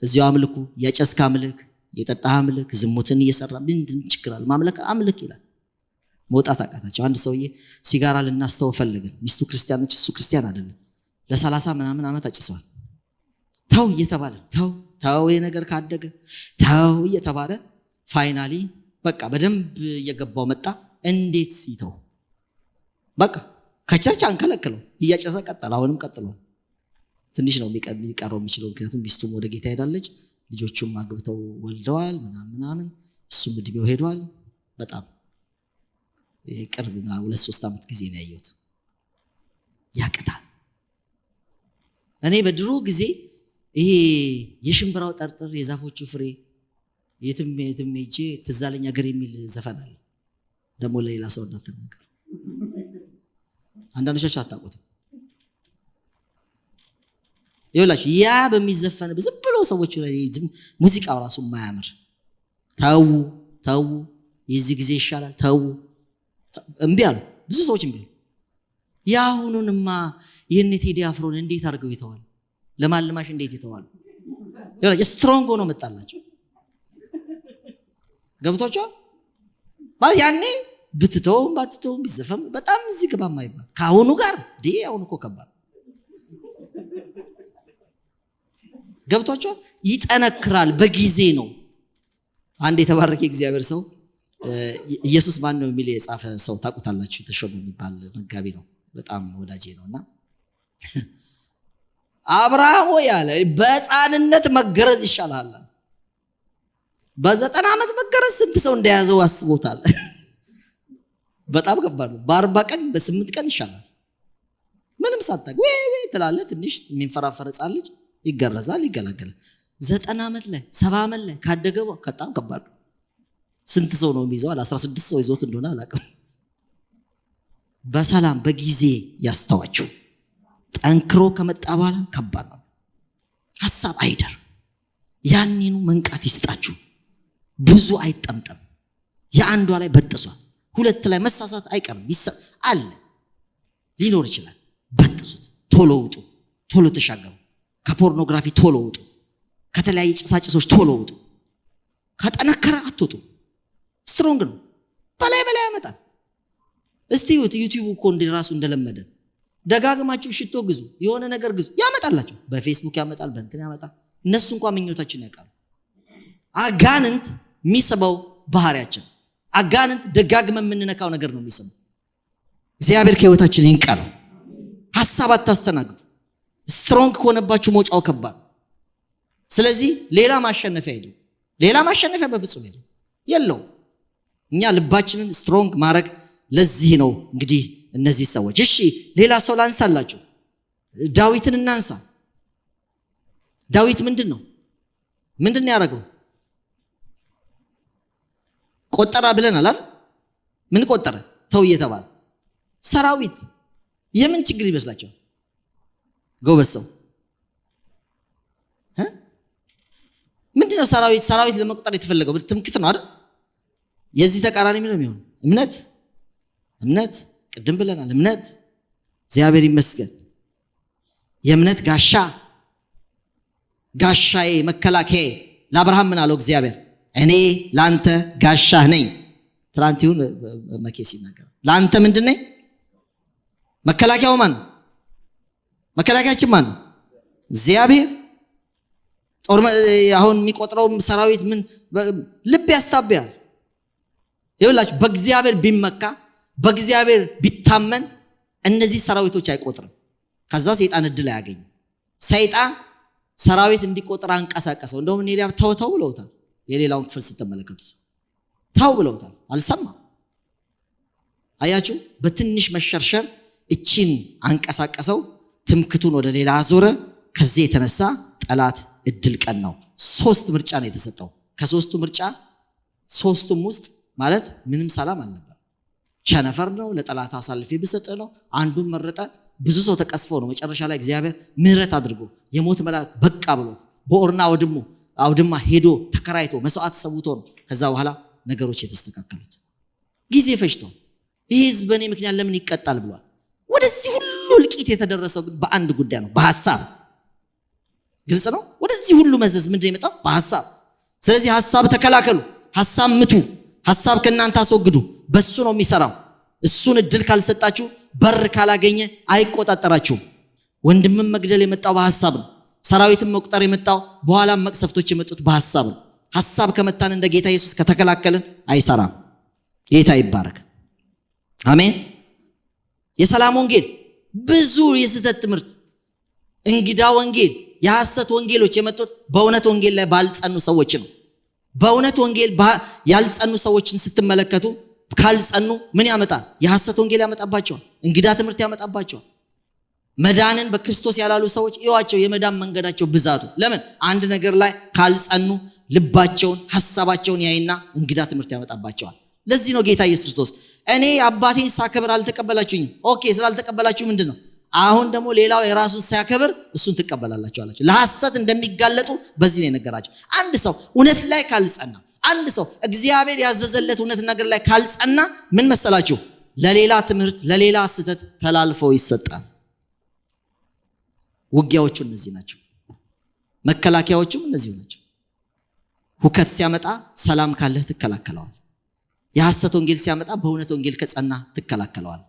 እዚሁ አምልኩ። የጨስካ አምልክ፣ የጠጣህ አምልክ፣ ዝሙትን እየሰራ ምን ችግር አለ? ማምለክ አምልክ ይላል። መውጣት አቃታቸው። አንድ ሰውዬ ሲጋራ ልናስተው ፈለገ። ሚስቱ ክርስቲያን ነች፣ እሱ ክርስቲያን አይደለም። ለ30 ምናምን ዓመት አጭሰዋል። ተው እየተባለ ተው የነገር ካደገ ተው እየተባለ ፋይናሊ በቃ በደንብ እየገባው መጣ። እንዴት ይተው? በቃ ከቸርች አንከለክለው፣ እያጨሰ ቀጠለ። አሁንም ቀጥሏል። ትንሽ ነው የሚቀረው የሚችለው፣ ምክንያቱም ሚስቱም ወደ ጌታ ሄዳለች፣ ልጆቹም አግብተው ወልደዋል ምናምን፣ እሱም እድሜው ሄዷል። በጣም ቅርብ 2-3 ዓመት ጊዜ ነው ያየሁት። ያቀታል። እኔ በድሮ ጊዜ ይሄ የሽምብራው ጠርጥር የዛፎቹ ፍሬ የትም ሄጄ ትዝ አለኝ አገር የሚል ዘፈን አለ። ደግሞ ለሌላ ሰው እንዳትነገር፣ አንዳንዶቻችሁ አታውቁትም። ይኸውላችሁ ያ በሚዘፈን ዝም ብሎ ሰዎች ላይ ሙዚቃው ራሱ የማያምር ተው የዚህ ጊዜ ይሻላል ተው እምቢ አሉ። ብዙ ሰዎች እምቢ አሉ። ያሁኑንማ የኔ ቴዲ አፍሮን እንዴት አድርገው ይተዋል? ለማልማሽ እንዴት ይተዋል? ስትሮንግ ሆኖ መጣላቸው። ገብቶቻል? ያኔ ብትተውም ባትተውም ቢዘፈም በጣም እዚህ ግባ ማይባል ካሁኑ ጋር አሁን እኮ ከባድ ገብቶቻል? ይጠነክራል በጊዜ ነው። አንድ የተባረከ እግዚአብሔር ሰው ኢየሱስ ማን ነው የሚል የጻፈ ሰው ታውቁታላችሁ። ተሾመ የሚባል መጋቢ ነው፣ በጣም ወዳጄ ነውና አብርሃም ያለ በሕፃንነት መገረዝ ይሻላል። በ90 ዓመት መገረዝ ስንት ሰው እንደያዘው አስቦታል? በጣም ከባድ ነው። በ40 ቀን በ8 ቀን ይሻላል። ምንም ሳታውቅ ወይ ትላለህ። ትንሽ የሚንፈራፈር ሕፃን ልጅ ይገረዛል፣ ይገላገላል። 90 ዓመት ላይ 70 ዓመት ላይ ካደገው በጣም ከባድ ነው። ስንት ሰው ነው የሚይዘው? 16 ሰው ይዞት እንደሆነ አላውቅም። በሰላም በጊዜ ያስተዋችሁ። ጠንክሮ ከመጣ በኋላ ከባድ ነው። ሐሳብ አይደር። ያንኑ መንቃት ይስጣችሁ። ብዙ አይጠምጠም። የአንዷ ላይ በጥሷል፣ ሁለት ላይ መሳሳት አይቀርም። አለ ሊኖር ይችላል። በጥሱት። ቶሎ ውጡ፣ ቶሎ ተሻገሩ። ከፖርኖግራፊ ቶሎ ውጡ። ከተለያየ ጭሳጭሶች ቶሎ ውጡ። ከጠነከረ አትወጡ። ስትሮንግ ነው። በላይ ያመጣል። እስቲ ዩቲዩብ እኮ እንደራሱ እንደለመደ ደጋግማችሁ ሽቶ ግዙ፣ የሆነ ነገር ግዙ፣ ያመጣላችሁ። በፌስቡክ ያመጣል፣ በእንትን ያመጣል። እነሱ እንኳን ምኞታችን ያውቃሉ። አጋንንት የሚስበው ባህሪያችን፣ አጋንንት ደጋግመን የምንነካው ነገር ነው የሚስበው። እግዚአብሔር ከህይወታችን ይንቀለው። ሐሳብ አታስተናግዱ። ስትሮንግ ከሆነባችሁ መውጫው ከባድ። ስለዚህ ሌላ ማሸነፊያ የለም። ሌላ ማሸነፊያ በፍጹም የለው። እኛ ልባችንን ስትሮንግ ማድረግ ለዚህ ነው እንግዲህ እነዚህ ሰዎች። እሺ ሌላ ሰው ላንሳላችሁ። ዳዊትን እናንሳ። ዳዊት ምንድን ነው ያደረገው? ቆጠራ ብለናል አይደል? ምን ቆጠረ? ተው እየተባለ ሰራዊት። የምን ችግር ይመስላችኋል? ጎበዝ ሰው ምንድነው? ሰራዊት ለመቆጠር የተፈለገው ትምክህት ነው አይደል? የዚህ ተቃራኒ ምን ነው የሚሆነው? እምነት ቅድም ብለናል። እምነት እግዚአብሔር ይመስገን። የእምነት ጋሻዬ መከላከያ። ለአብርሃም ምን አለው እግዚአብሔር? እኔ ላንተ ጋሻህ ነኝ። ትላንት ይሁን መኬስ ይናገር። ላንተ ምንድን ነኝ? መከላከያው ማን ነው? መከላከያችን ማን ነው? እግዚአብሔር። አሁን የሚቆጥረው ሰራዊት ምን ልብ ያስታብያል። ይኸውላችሁ በእግዚአብሔር ቢመካ በእግዚአብሔር ቢታመን እነዚህ ሰራዊቶች አይቆጥርም። ከዛ ሰይጣን እድል አያገኝም። ሰይጣን ሰራዊት እንዲቆጥር አንቀሳቀሰው። እንደውም ኔሊያ ተው ብለውታል። የሌላውን ክፍል ስትመለከቱት ተው ብለውታል። አልሰማም። አያችሁ፣ በትንሽ መሸርሸር እቺን አንቀሳቀሰው። ትምክቱን ወደ ሌላ አዞረ። ከዚህ የተነሳ ጠላት እድል ቀን ነው። 3 ምርጫ ነው የተሰጠው። ከ3ቱ ምርጫ 3ቱም ውስጥ ማለት ምንም ሰላም አልነበር። ቸነፈር ነው፣ ለጠላት አሳልፌ ብሰጥ ነው። አንዱን መረጠ። ብዙ ሰው ተቀስፎ ነው። መጨረሻ ላይ እግዚአብሔር ምህረት አድርጎ የሞት መልአክ በቃ ብሎት በኦርና አውድማ ሄዶ ተከራይቶ መስዋዕት ሰውቶ ነው ከዛ በኋላ ነገሮች የተስተካከሉት። ጊዜ ፈጅቶ ይህ ህዝብ በእኔ ምክንያት ለምን ይቀጣል ብሏል። ወደዚህ ሁሉ እልቂት የተደረሰው ግን በአንድ ጉዳይ ነው፣ በሐሳብ። ግልጽ ነው። ወደዚህ ሁሉ መዘዝ ምንድን የመጣው? በሐሳብ። ስለዚህ ሐሳብ ተከላከሉ፣ ሐሳብ ምቱ፣ ሐሳብ ከእናንተ አስወግዱ። በሱ ነው የሚሰራው። እሱን እድል ካልሰጣችሁ፣ በር ካላገኘ አይቆጣጠራችሁም። ወንድምን መግደል የመጣው በሐሳብ ነው። ሰራዊትን መቁጠር የመጣው በኋላም መቅሰፍቶች የመጡት በሐሳብ ነው። ሐሳብ ከመታን እንደ ጌታ ኢየሱስ ከተከላከልን አይሰራም። ጌታ ይባረክ። አሜን። የሰላም ወንጌል ብዙ የስህተት ትምህርት፣ እንግዳ ወንጌል፣ የሐሰት ወንጌሎች የመጡት በእውነት ወንጌል ላይ ባልጸኑ ሰዎች ነው። በእውነት ወንጌል ያልጸኑ ሰዎችን ስትመለከቱ ካልጸኑ ምን ያመጣል? የሐሰት ወንጌል ያመጣባቸዋል። እንግዳ ትምህርት ያመጣባቸዋል። መዳንን በክርስቶስ ያላሉ ሰዎች ይዋቸው የመዳን መንገዳቸው ብዛቱ። ለምን? አንድ ነገር ላይ ካልጸኑ ልባቸውን ሐሳባቸውን ያይና እንግዳ ትምህርት ያመጣባቸዋል። ለዚህ ነው ጌታ ኢየሱስ ክርስቶስ እኔ አባቴን ሳከብር አልተቀበላችሁኝም። ኦኬ፣ ስላልተቀበላችሁ ምንድነው? አሁን ደግሞ ሌላው የራሱን ሲያከብር እሱን ትቀበላላችሁ አላችሁ። ለሐሰት እንደሚጋለጡ በዚህ ነው የነገራቸው። አንድ ሰው እውነት ላይ ካልጸና፣ አንድ ሰው እግዚአብሔር ያዘዘለት እውነት ነገር ላይ ካልጸና ምን መሰላችሁ? ለሌላ ትምህርት ለሌላ ስህተት ተላልፈው ይሰጣል። ውጊያዎቹ እነዚህ ናቸው። መከላከያዎቹም እነዚህ ናቸው። ሁከት ሲያመጣ ሰላም ካለህ ትከላከለዋል። የሐሰት ወንጌል ሲያመጣ በእውነት ወንጌል ከጸና ትከላከለዋል።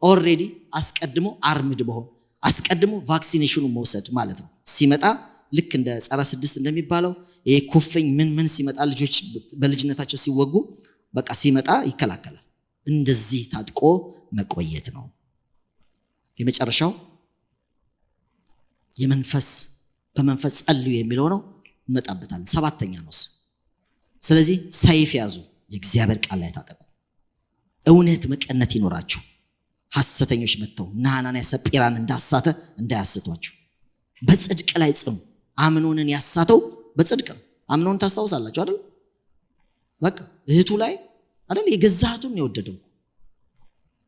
ኦልሬዲ አስቀድሞ አርምድ መሆን፣ አስቀድሞ ቫክሲኔሽኑን መውሰድ ማለት ነው። ሲመጣ ልክ እንደ ጸረ 6 እንደሚባለው ይሄ ኩፍኝ ምን ሲመጣ ልጆች በልጅነታቸው ሲወጉ በቃ ሲመጣ ይከላከላል። እንደዚህ ታጥቆ መቆየት ነው። የመጨረሻው በመንፈስ ጸልዩ የሚለው ነው። እንመጣበታለን። 7ኛ ነው እሱ። ስለዚህ ሰይፍ ያዙ፣ የእግዚአብሔር ቃል ላይ ታጠቁ፣ እውነት መቀነት ይኖራችሁ፣ ሐሰተኞች መጥተው ሐናንያ ሰጲራን እንዳሳተ እንዳያስቷችሁ፣ በጽድቅ ላይ ጽኑ። አምኖንን ያሳተው በጽድቅ ነው። አምኖን ታስታውሳላችሁ አይደል? በቃ እህቱ ላይ አይደል የገዛ እህቱን ነው የወደደው።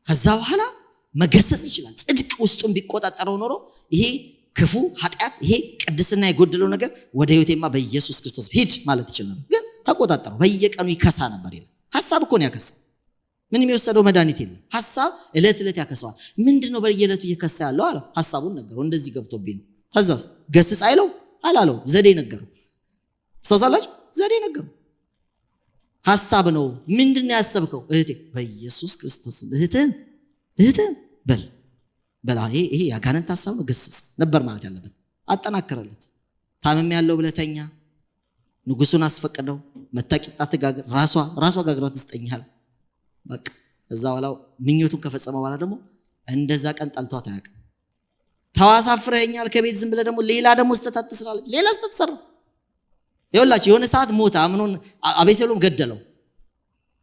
ከዛ በኋላ መገሰጽ ይችላል። ጽድቅ ውስጡን ቢቆጣጠረው ኖሮ ይሄ ክፉ ኃጢአት፣ ይሄ ቅድስና የጎደለው ነገር ወደ ህይወቴማ በኢየሱስ ክርስቶስ ሂድ ማለት ይችላል። ግን ተቆጣጠረው። በየቀኑ ይከሳ ነበር ይላል። ሐሳብ እኮ ነው ያከሳ። ምንም የወሰደው መድኃኒት የለም። ሐሳብ ዕለት ያከሰዋል። ምንድነው በየዕለቱ እየከሳ ያለው አለ። ሐሳቡን ነገረው። እንደዚህ ገብቶብኝ ነው። ተዛዝ ገስጽ አይለው አላለው። ዘዴ ነገረው። ሰውሳላችሁ ዘዴ ነገረው። ሐሳብ ነው። ምንድነው ያሰብከው? እህቴ በኢየሱስ ክርስቶስ እህትን በል ይሄ ያጋንንት ሐሳብ ነው። ገስጽ ነበር ማለት ያለበት። አጠናከረለት። ታመም ያለው ብለተኛ ንጉሱን አስፈቀደው። መታቂጣ ተጋገር ራሷ ጋግራ ትስጠኛል። በቃ እዛ በኋላ ምኞቱን ከፈጸመ በኋላ ደግሞ እንደዛ ቀን ጠልቷት አያውቅም። ተዋሳፍረኛል ከቤት ዝም ብለህ ደግሞ ሌላ ደግሞ ስተት ትስራለች። ሌላ ስተት ሰራ። ይኸውላችሁ የሆነ ሰዓት ሞተ። አምኖን አቤሴሎም ገደለው።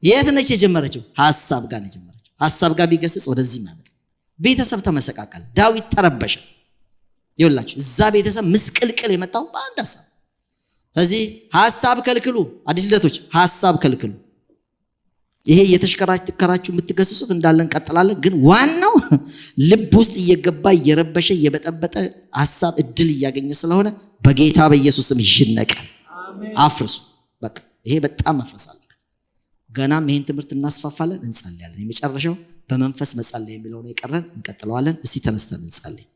የት ነች የጀመረችው? ሐሳብ ጋር ነው የጀመረችው። ሐሳብ ጋር ቢገስጽ ወደዚህ ማለት ቤተሰብ ተመሰቃቀለ። ዳዊት ተረበሸ። ይኸውላችሁ እዛ ቤተሰብ ምስቅልቅል የመጣው በአንድ ሐሳብ። ስለዚህ ሐሳብ ከልክሉ። አዲስ ልደቶች ሐሳብ ከልክሉ። ይሄ እየተሽከራከራችሁ የምትገስጹት እንዳለን እንቀጥላለን። ግን ዋናው ልብ ውስጥ እየገባ እየረበሸ እየበጠበጠ ሐሳብ እድል እያገኘ ስለሆነ በጌታ በኢየሱስም ይሽነቀ። አፍርሱ። በቃ ይሄ በጣም መፍረስ አለበት። ገናም ይሄን ትምህርት እናስፋፋለን፣ እንጸልያለን። የመጨረሻው በመንፈስ መጸለይ የሚለው ነው የቀረን። እንቀጥለዋለን። እስቲ ተነስተን እንጸልይ።